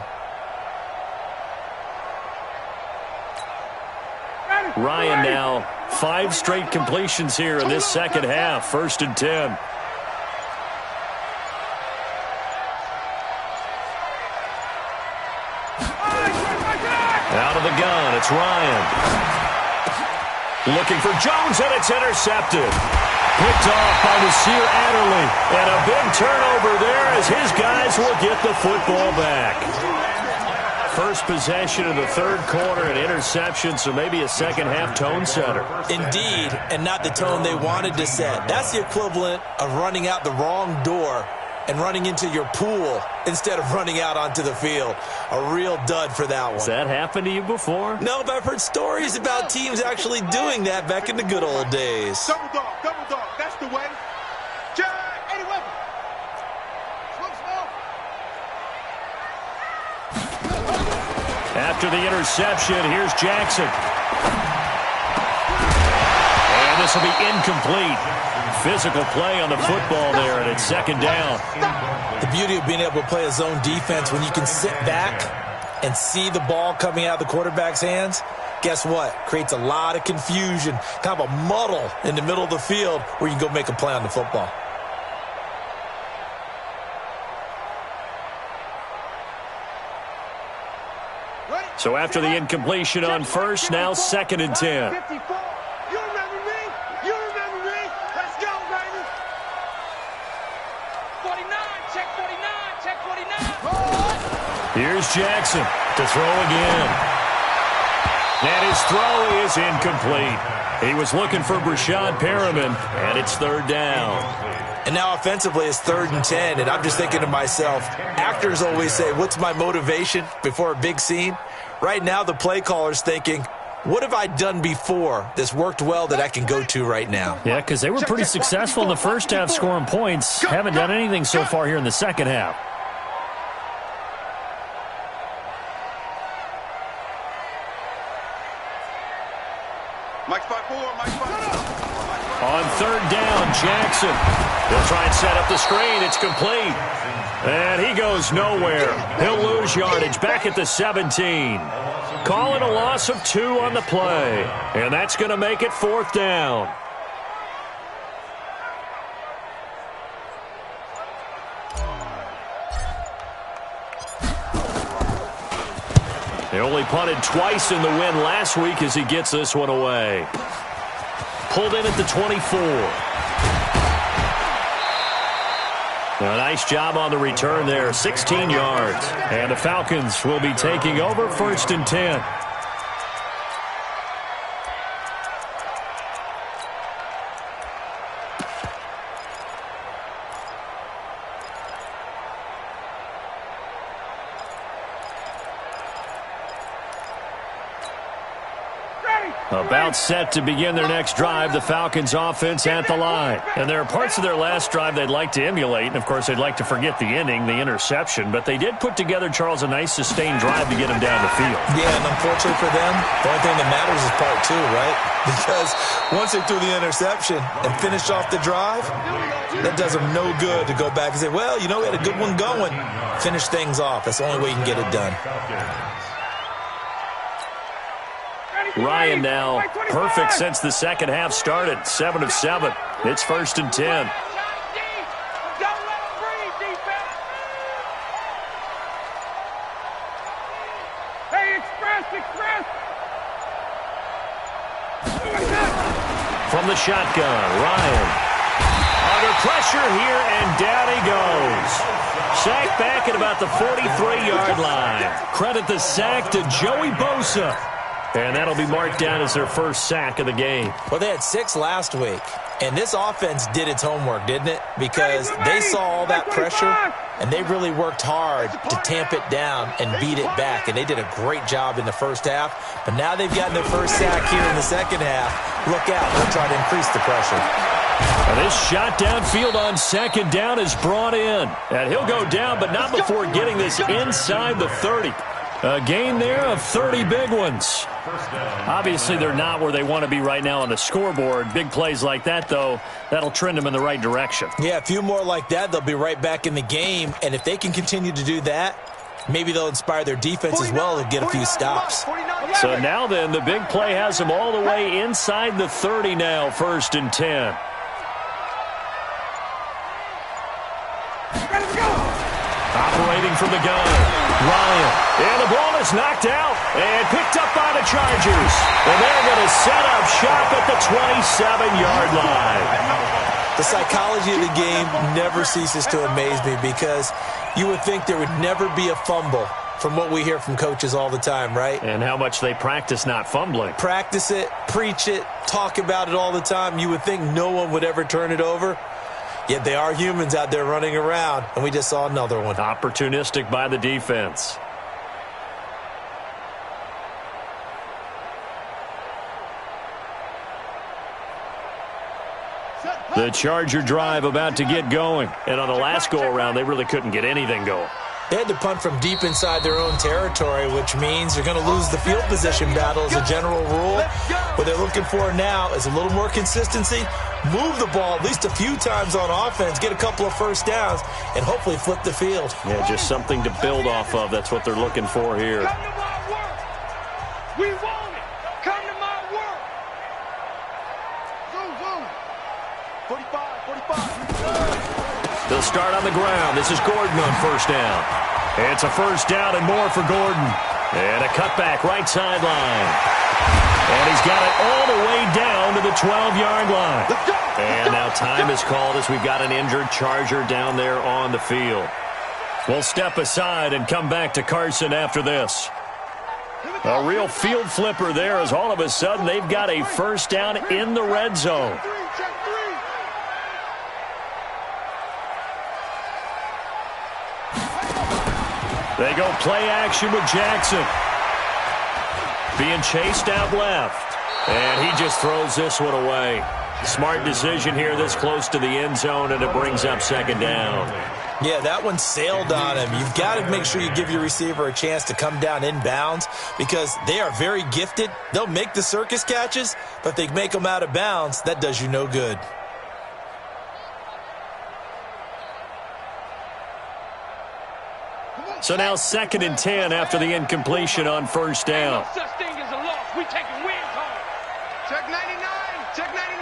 Ryan now 5 straight completions here in this second half. 1st and 10. Out of the gun, it's Ryan. Looking for Jones, and it's intercepted. Picked off by Nasir Adderley. And a big turnover there as his guys will get the football back. First possession of the 3rd quarter, an interception, so maybe a second-half tone setter. Indeed, and not the tone they wanted to set. That's the equivalent of running out the wrong door and running into your pool instead of running out onto the field. A real dud for that one. Has that happened to you before? No, but I've heard stories about teams actually doing that back in the good old days. Double dog, that's the way. Jack, Eddie Weber. After the interception, here's Jackson. And this will be incomplete. Physical play on the football there, and it's 2nd down. The beauty of being able to play a zone defense when you can sit back and see the ball coming out of the quarterback's hands, guess what? Creates a lot of confusion, kind of a muddle in the middle of the field where you can go make a play on the football. So after the incompletion on first, now 2nd and 10. You remember me? You remember me? Let's go, baby. 49, check 49, check 49. Here's Jackson to throw again. And his throw is incomplete. He was looking for Brashad Perriman, and it's 3rd down. And now offensively it's 3rd and 10, and I'm just thinking to myself, actors always say, what's my motivation before a big scene? Right now the play caller's thinking, what have I done before that's worked well that I can go to right now? Yeah, because they were pretty successful in the first half scoring points. Haven't done anything so far here in the second half. Mike's by 4. Mike's by 4. On third down, Jackson. He'll try and set up the screen. It's complete. And he goes nowhere. He'll lose yardage back at the 17. Call it a loss of 2 on the play. And that's going to make it 4th down. They only punted twice in the win last week as he gets this one away. Pulled in at the 24. A nice job on the return there, 16 yards. And the Falcons will be taking over 1st and 10. About set to begin their next drive, the Falcons offense at the line. And there are parts of their last drive they'd like to emulate, and of course they'd like to forget the ending, the interception, but they did put together, Charles, a nice sustained drive to get them down the field. Yeah, and unfortunately for them, the only thing that matters is part 2, right? Because once they threw the interception and finished off the drive, that does them no good to go back and say, well, you know, we had a good one going. Finish things off. That's the only way you can get it done. Ryan now perfect since the second half started. 7 of 7. It's 1st and 10. Hey, express. From the shotgun, Ryan. Under pressure here, and down he goes. Sack back at about the 43-yard line. Credit the sack to Joey Bosa. And that'll be marked down as their first sack of the game. Well, they had 6 last week, and this offense did its homework, didn't it? Because they saw all that pressure, and they really worked hard to tamp it down and beat it back, and they did a great job in the first half. But now they've gotten their first sack here in the second half. Look out. They'll try to increase the pressure. And this shot downfield on second down is brought in. And he'll go down, but not before getting this inside the 30. A gain there of 30 big ones. Obviously, they're not where they want to be right now on the scoreboard. Big plays like that, though, that'll trend them in the right direction. Yeah, a few more like that, they'll be right back in the game. And if they can continue to do that, maybe they'll inspire their defense as well to get a few stops. So now then, the big play has them all the way inside the 30 now, 1st and 10. Operating from the gun, Ryan. And the ball is knocked out and picked up by the Chargers. And they're going to set up shop at the 27-yard line. The psychology of the game never ceases to amaze me because you would think there would never be a fumble from what we hear from coaches all the time, right? And how much they practice not fumbling. Practice it, preach it, talk about it all the time. You would think no one would ever turn it over. Yet they are humans out there running around, and we just saw another one. Opportunistic by the defense. The Charger drive about to get going. And on the last go-around, they really couldn't get anything going. They had to punt from deep inside their own territory, which means they're going to lose the field position battle as a general rule. What they're looking for now is a little more consistency, move the ball at least a few times on offense, get a couple of first downs, and hopefully flip the field. Yeah, just something to build off of. That's what they're looking for here. Come to my work. We want it. Come to my work. Zoom. 45. They'll start on the ground. This is Gordon on first down. It's a first down and more for Gordon. And a cutback right sideline. And he's got it all the way down to the 12-yard line. And now time is called as we've got an injured Charger down there on the field. We'll step aside and come back to Carson after this. A real field flipper there as all of a sudden they've got a first down in the red zone. They go play action with Jackson. Being chased out left. And he just throws this one away. Smart decision here this close to the end zone, and it brings up second down. Yeah, that one sailed on him. You've got to make sure you give your receiver a chance to come down inbounds because they are very gifted. They'll make the circus catches, but if they make them out of bounds, that does you no good. So now 2nd and 10 after the incompletion on first down. No such thing as a loss. We taking wins home. Check 99. Check 99.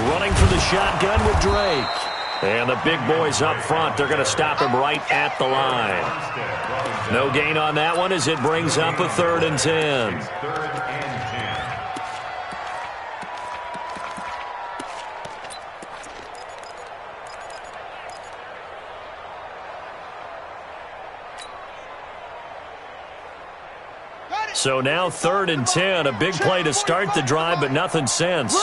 Running for the shotgun with Drake. And the big boys up front, they're going to stop him right at the line. No gain on that one as it brings up a 3rd and 10. So now 3rd and 10, a big play to start the drive, but nothing since.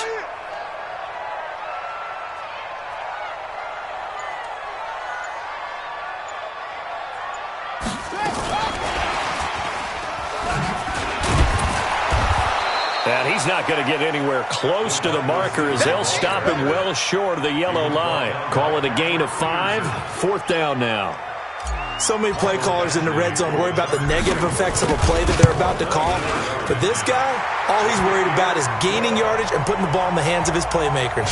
And he's not going to get anywhere close to the marker as they'll stop him well short of the yellow line. Call it a gain of 5, 4th down now. So many play callers in the red zone worry about the negative effects of a play that they're about to call. But this guy, all he's worried about is gaining yardage and putting the ball in the hands of his playmakers.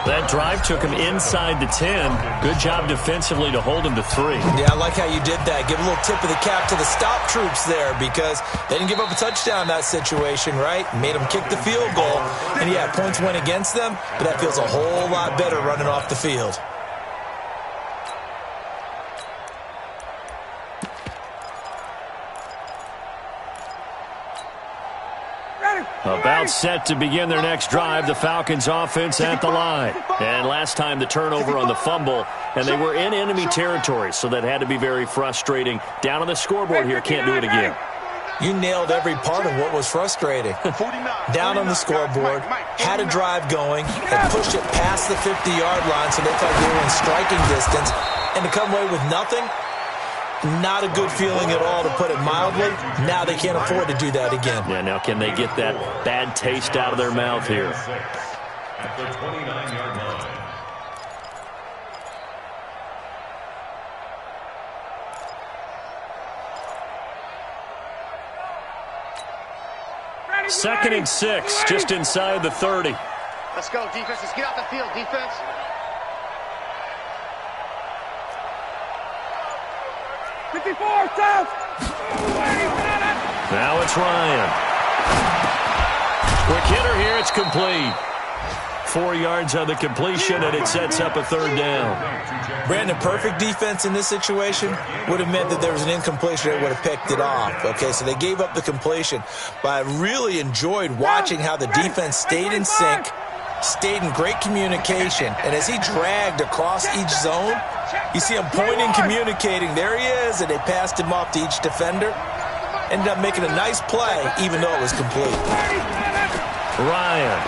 That drive took him inside the 10. Good job defensively to hold him to 3. Yeah, I like how you did that. Give a little tip of the cap to the stop troops there because they didn't give up a touchdown in that situation, right? Made them kick the field goal. And, yeah, points went against them, but that feels a whole lot better running off the field. About set to begin their next drive, the Falcons offense at the line. And last time the turnover on the fumble, and they were in enemy territory, so that had to be very frustrating. Down on the scoreboard here, can't do it again. You nailed every part of what was frustrating. Down on the scoreboard, had a drive going, and pushed it past the 50-yard line so they felt they were in striking distance, and to come away with nothing, not a good feeling at all, to put it mildly. Now they can't afford to do that again. Yeah, now can they get that bad taste out of their mouth here? At the 29-yard line. Second and 6, just inside the 30. Let's go, defense. Let's get out the field, defense. Now it's Ryan. Quick hitter here, it's complete. 4 yards on the completion, and it sets up a 3rd down. Brandon, perfect defense in this situation would have meant that there was an incompletion. They would have picked it off. Okay, so they gave up the completion. But I really enjoyed watching how the defense stayed in sync, stayed in great communication, and as he dragged across each zone, you see him pointing, communicating. There he is, and they passed him off to each defender. Ended up making a nice play, even though it was complete. Ryan.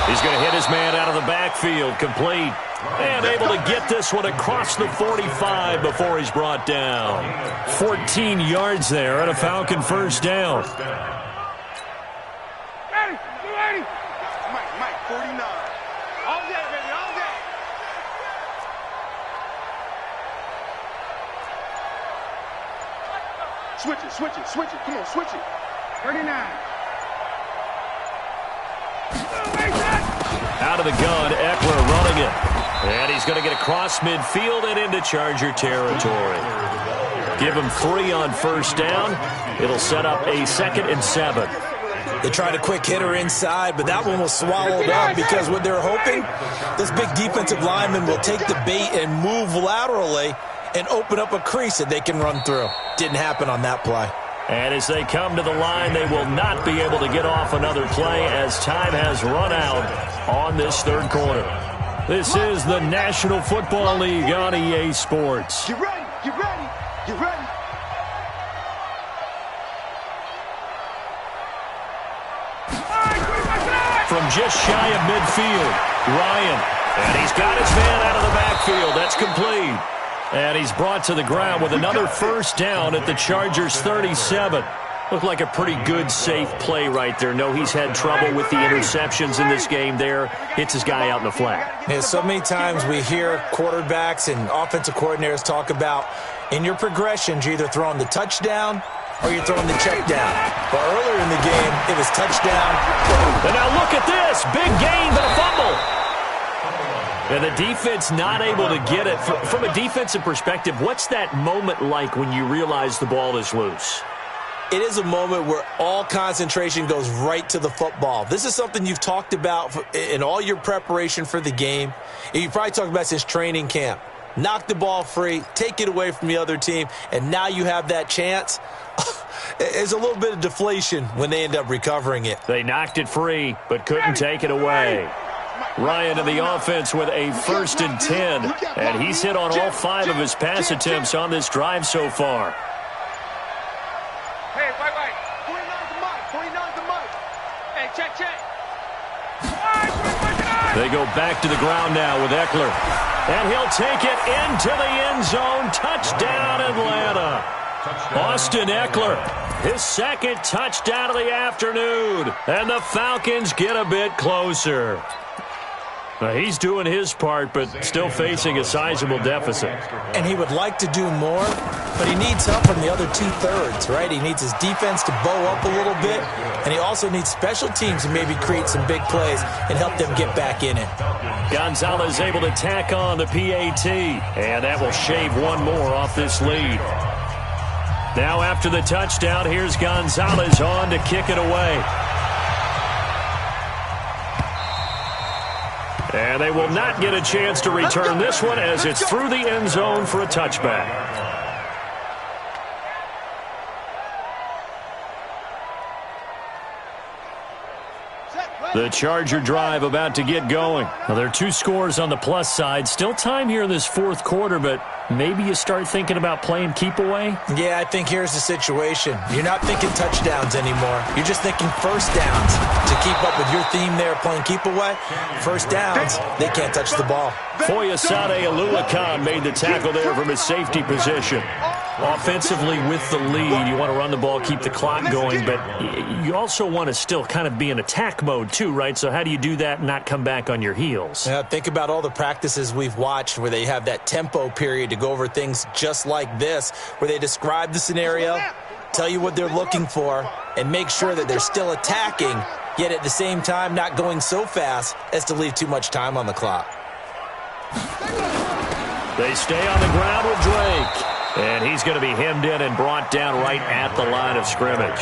He's going to hit his man out of the backfield, complete. And able to get this one across the 45 before he's brought down. 14 yards there and a Falcon 1st down. Mike, 49. All day, baby, all day. Switch it. Come on, switch it. 39. Out of the gun, Eckler running it. And he's going to get across midfield and into Charger territory. Give him 3 on 1st down. It'll set up a 2nd and 7. They tried a quick hitter inside, but that one was swallowed up because what they're hoping, this big defensive lineman will take the bait and move laterally and open up a crease that they can run through. Didn't happen on that play. And as they come to the line, they will not be able to get off another play as time has run out on this 3rd quarter. This is the National Football League on EA Sports. Get ready. From just shy of midfield, Ryan. And he's got his man out of the backfield. That's complete. And he's brought to the ground with another 1st down at the Chargers' 37. Looked like a pretty good, safe play right there. No, he's had trouble with the interceptions in this game there. Hits his guy out in the flat. Yeah, so many times we hear quarterbacks and offensive coordinators talk about in your progressions, you're either throwing the touchdown or you're throwing the check down. But earlier in the game, it was touchdown. And now look at this. Big gain, but a fumble. And the defense not able to get it. From a defensive perspective, what's that moment like when you realize the ball is loose? It is a moment where all concentration goes right to the football. This is something you've talked about in all your preparation for the game. And you probably talked about since training camp. Knock the ball free, take it away from the other team, and now you have that chance. There's a little bit of deflation when they end up recovering it. They knocked it free, but couldn't take it away. Ryan in the offense with a 1st and 10, and he's hit on all 5 of his pass attempts on this drive so far. Hey, wait. 49's the mic. Hey, check. They go back to the ground now with Eckler. And he'll take it into the end zone. Touchdown, Atlanta. Austin Eckler, his 2nd touchdown of the afternoon. And the Falcons get a bit closer. He's doing his part, but still facing a sizable deficit. And he would like to do more, but he needs help from the other 2/3, right? He needs his defense to bow up a little bit, and he also needs special teams to maybe create some big plays and help them get back in it. Gonzalez able to tack on the PAT, and that will shave one more off this lead. Now after the touchdown, here's Gonzalez on to kick it away. And they will not get a chance to return this one as it's through the end zone for a touchback. The Charger drive about to get going. Now, there are 2 scores on the plus side. Still time here in this 4th quarter, but maybe you start thinking about playing keep away? Yeah, I think here's the situation. You're not thinking touchdowns anymore. You're just thinking first downs. To keep up with your theme there, playing keep away, first downs, they can't touch the ball. Foyesade Aluakan made the tackle there from his safety position. Offensively with the lead, you want to run the ball, keep the clock going, but you also want to still kind of be in attack mode too, right? So how do you do that and not come back on your heels? Yeah, think about all the practices we've watched where they have that tempo period to go over things just like this, where they describe the scenario, tell you what they're looking for, and make sure that they're still attacking, yet at the same time not going so fast as to leave too much time on the clock. They stay on the ground with Drake. And he's going to be hemmed in and brought down right at the line of scrimmage.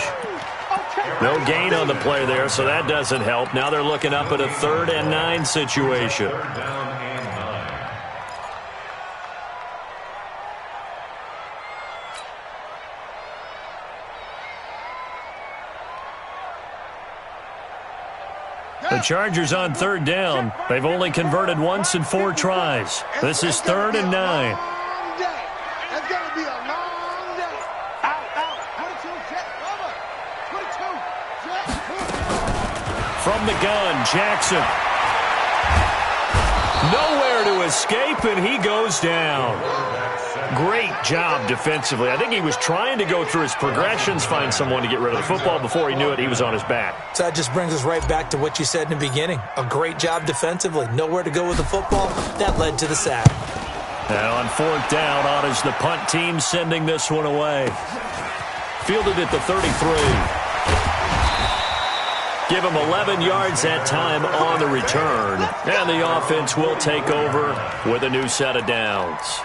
No gain on the play there, so that doesn't help. Now they're looking up at a 3rd and 9 situation. The Chargers on 3rd down. They've only converted once in 4 tries. This is 3rd and 9. From the gun, Jackson. Nowhere to escape, and he goes down. Great job defensively. I think he was trying to go through his progressions, find someone to get rid of the football. Before he knew it, he was on his back. So that just brings us right back to what you said in the beginning. A great job defensively. Nowhere to go with the football. That led to the sack. Now on 4th down, on is the punt team sending this one away. Fielded at the 33. Give him 11 yards that time on the return. And the offense will take over with a new set of downs.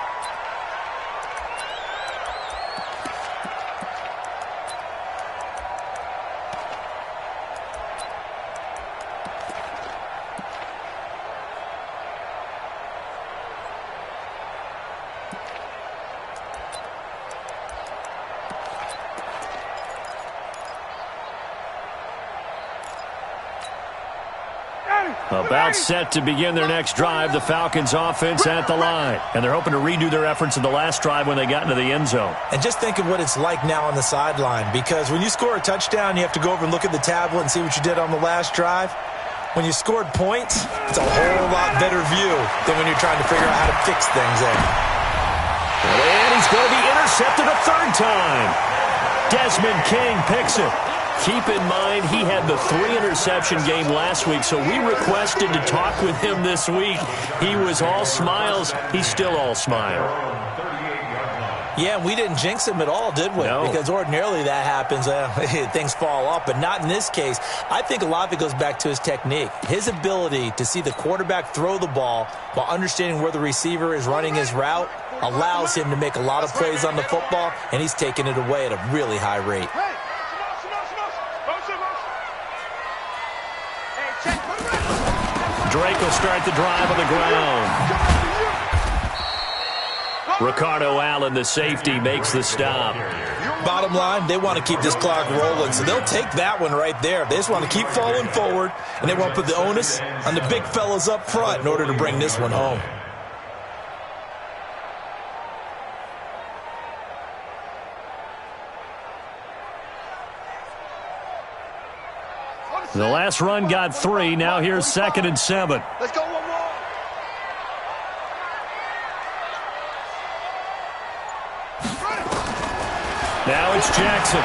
About set to begin their next drive, the Falcons offense at the line. And they're hoping to redo their efforts in the last drive when they got into the end zone. And just think of what it's like now on the sideline, because when you score a touchdown, you have to go over and look at the tablet and see what you did on the last drive. When you scored points, it's a whole lot better view than when you're trying to figure out how to fix things there. And he's going to be intercepted a 3rd time. Desmond King picks it. Keep in mind he had the 3-interception game last week, so we requested to talk with him this week. He was all smiles. He's still all smile. Yeah, we didn't jinx him at all, did we? No. Because ordinarily that happens. Things fall off, but not in this case. I think a lot of it goes back to his technique. His ability to see the quarterback throw the ball while understanding where the receiver is running his route allows him to make a lot of plays on the football, and he's taking it away at a really high rate. Drake will start the drive on the ground. Ricardo Allen, the safety, makes the stop. Bottom line, they want to keep this clock rolling, so they'll take that one right there. They just want to keep falling forward, and they want to put the onus on the big fellas up front in order to bring this one home. The last run got 3. Now here's 2nd and 7. Let's go one more. Now it's Jackson.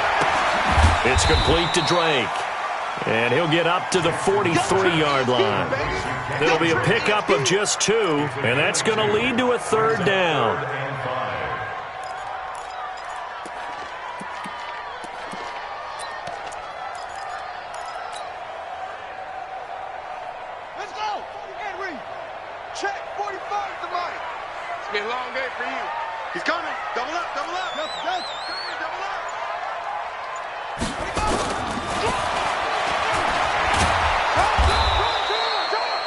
It's complete to Drake. And he'll get up to the 43-yard line. It'll be a pickup of just 2, and that's going to lead to a 3rd down. Let's go. Henry. Check 45 tonight. It's been a long day for you. He's coming. Double up, double up. Yes, yes. Double up.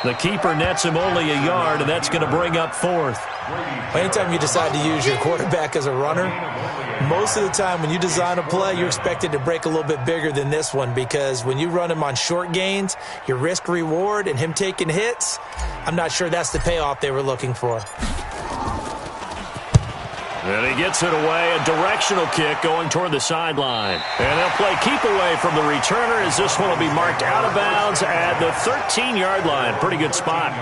The keeper nets him only a yard, and that's going to bring up 4th. Anytime you decide to use your quarterback as a runner, most of the time when you design a play, you're expected to break a little bit bigger than this one, because when you run him on short gains, your risk-reward and him taking hits, I'm not sure that's the payoff they were looking for. And he gets it away, a directional kick going toward the sideline. And they'll play keep away from the returner as this one will be marked out of bounds at the 13-yard line. Pretty good spot.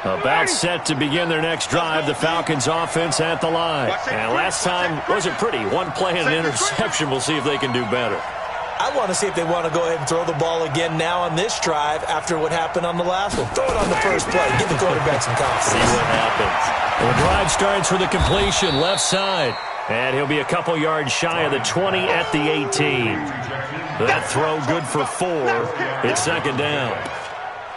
About set to begin their next drive, the Falcons offense at the line. And last time wasn't pretty. 1 play and an interception. We'll see if they can do better. I want to see if they want to go ahead and throw the ball again now on this drive after what happened on the last one. Throw it on the first play. Give the quarterback some confidence. See what happens. The drive starts with a completion left side. And he'll be a couple yards shy of the 20 at the 18. That throw good for 4. It's 2nd down.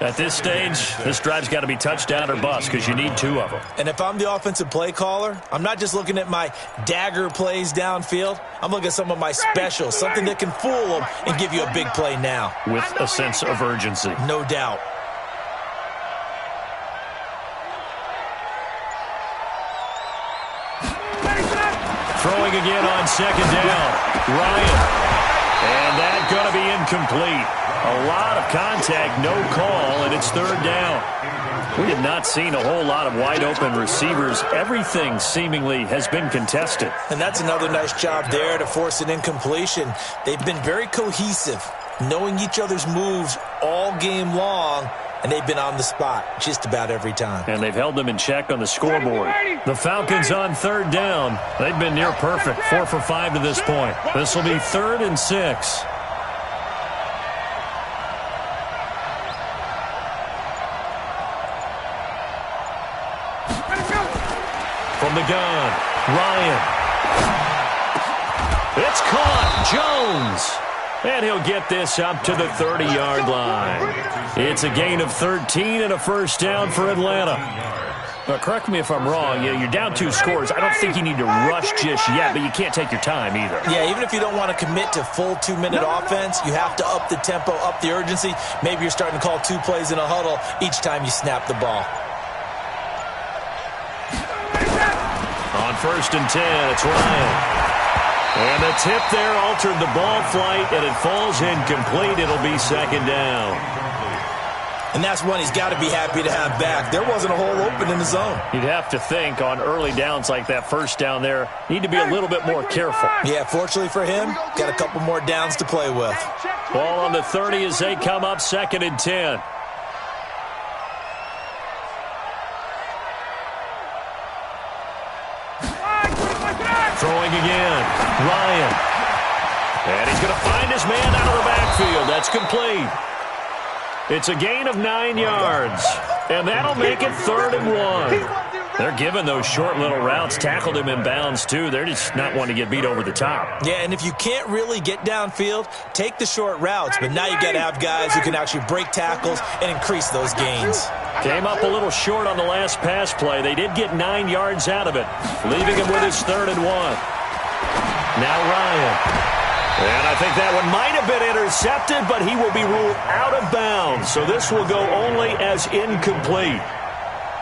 At this stage, this drive's got to be touchdown or bust because you need 2 of them. And if I'm the offensive play caller, I'm not just looking at my dagger plays downfield. I'm looking at some of my specials, something that can fool them and give you a big play now. With a sense of urgency. No doubt. Throwing again on 2nd down. Ryan. And that's going to be incomplete. A lot of contact, no call, and it's 3rd down. We have not seen a whole lot of wide-open receivers. Everything seemingly has been contested. And that's another nice job there to force an incompletion. They've been very cohesive, knowing each other's moves all game long, and they've been on the spot just about every time. And they've held them in check on the scoreboard. The Falcons on 3rd down. They've been near perfect, 4 for 5 to this point. This will be 3rd and 6. From the gun, Ryan. It's caught. Jones. And he'll get this up to the 30-yard line. It's a gain of 13 and a 1st down for Atlanta. Now, correct me if I'm wrong. You're down 2 scores. I don't think you need to rush just yet, but you can't take your time either. Yeah, even if you don't want to commit to full 2-minute offense, you have to up the tempo, up the urgency. Maybe you're starting to call 2 plays in a huddle each time you snap the ball. On 1st and 10, it's Ryan. And the tip there altered the ball flight, and it falls incomplete. It'll be 2nd down. And that's one he's got to be happy to have back. There wasn't a hole open in the zone. You'd have to think on early downs like that first down there, need to be a little bit more careful. Yeah, fortunately for him, got a couple more downs to play with. Ball on the 30 as they come up 2nd and 10. Throwing again. Ryan. And he's going to find his man out of the backfield. That's complete. It's a gain of 9 yards. And that'll make it 3rd and 1. They're giving those short little routes. Tackled him in bounds, too. They're just not wanting to get beat over the top. Yeah, and if you can't really get downfield, take the short routes. But now you got to have guys who can actually break tackles and increase those gains. Came up a little short on the last pass play. They did get 9 yards out of it, leaving him with his 3rd and 1. Now Ryan. And I think that one might have been intercepted, but he will be ruled out of bounds. So this will go only as incomplete.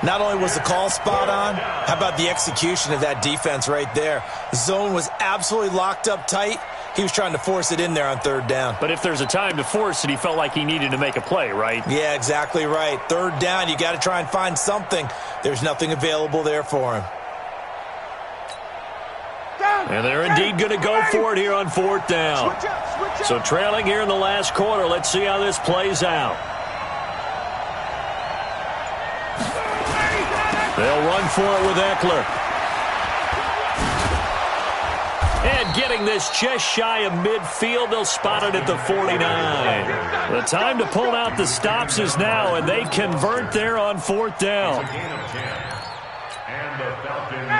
Not only was the call spot on, how about the execution of that defense right there? The zone was absolutely locked up tight. He was trying to force it in there on 3rd down. But if there's a time to force it, he felt like he needed to make a play, right? Yeah, exactly right. 3rd down, you got to try and find something. There's nothing available there for him. And they're indeed going to go for it here on 4th down. So trailing here in the last quarter, let's see how this plays out. They'll run for it with Eckler. And getting this just shy of midfield, they'll spot it at the 49. The time to pull out the stops is now, and they convert there on 4th down.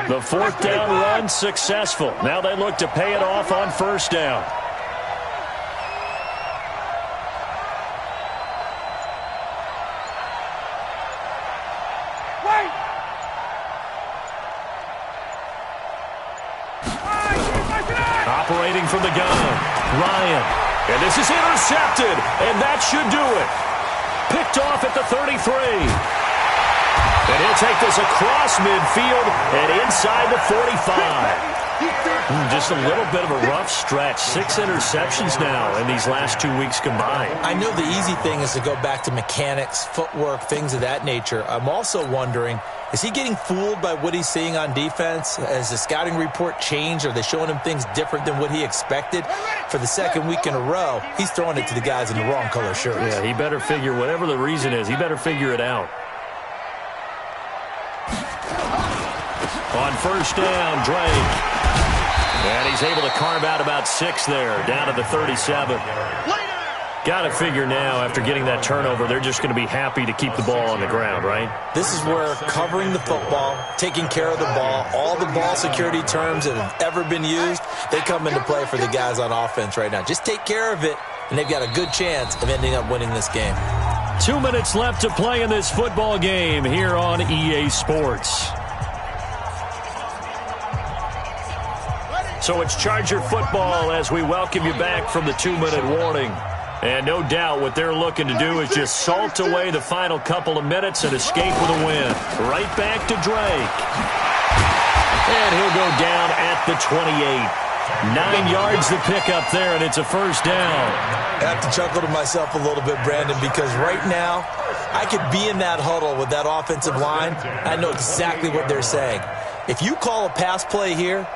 The 4th down run successful. Now they look to pay it off on 1st down. Operating from the gun, Ryan. And this is intercepted, and that should do it. Picked off at the 33. And he'll take this across midfield and inside the 45. Just a little bit of a rough stretch. 6 interceptions now in these last 2 weeks combined. I know the easy thing is to go back to mechanics, footwork, things of that nature. I'm also wondering, is he getting fooled by what he's seeing on defense? Has the scouting report changed? Are they showing him things different than what he expected? For the 2nd week in a row, he's throwing it to the guys in the wrong color shirts. Yeah, he better figure, whatever the reason is, he better figure it out. On 1st down, Drake. And he's able to carve out about 6 there, down to the 37. Got to figure now, after getting that turnover, they're just going to be happy to keep the ball on the ground, right? This is where covering the football, taking care of the ball, all the ball security terms that have ever been used, they come into play for the guys on offense right now. Just take care of it, and they've got a good chance of ending up winning this game. 2 minutes left to play in this football game here on EA Sports. So it's Charger football as we welcome you back from the 2-minute warning. And no doubt what they're looking to do is just salt away the final couple of minutes and escape with a win. Right back to Drake. And he'll go down at the 28. 9 yards to pick up there, and it's a 1st down. I have to chuckle to myself a little bit, Brandon, because right now I could be in that huddle with that offensive line. I know exactly what they're saying. If you call a pass play here,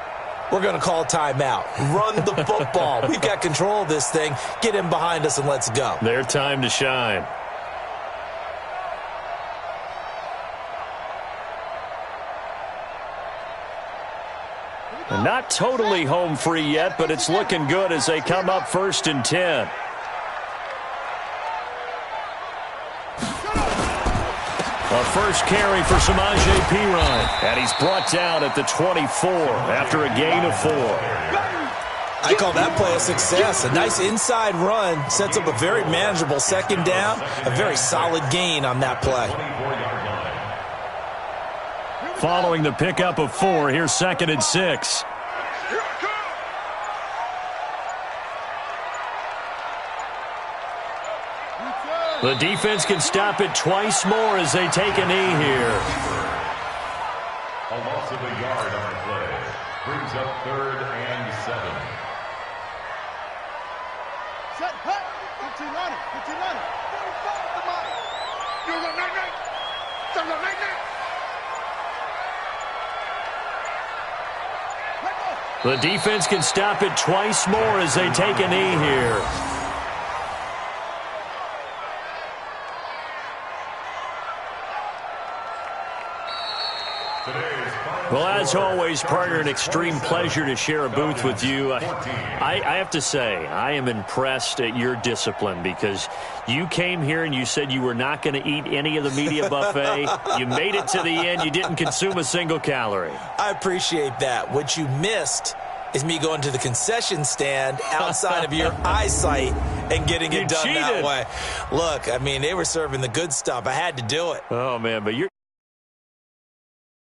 we're going to call a timeout. Run the football. We've got control of this thing. Get in behind us and let's go. Their time to shine. Not totally home free yet, but it's looking good as they come up 1st and 10. A first carry for Samaje Perine. And he's brought down at the 24 after a gain of 4. I call that play a success. A nice inside run sets up a very manageable 2nd down. A very solid gain on that play. Following the pickup of 4, here's 2nd and 6. The defense can stop it twice more as they take a knee here. A loss of a yard on the play. Brings up 3rd and 7. Set, hut, 15 runner, 15 runner. You go night-night. So go night-night. The defense can stop it twice more as they take a knee here. Well, as always, partner, an extreme pleasure to share a booth with you. I have to say, I am impressed at your discipline because you came here and you said you were not going to eat any of the media buffet. You made it to the end. You didn't consume a single calorie. I appreciate that. What you missed is me going to the concession stand outside of your eyesight and getting it done that way. Look, I mean, they were serving the good stuff. I had to do it. Oh, man, but you're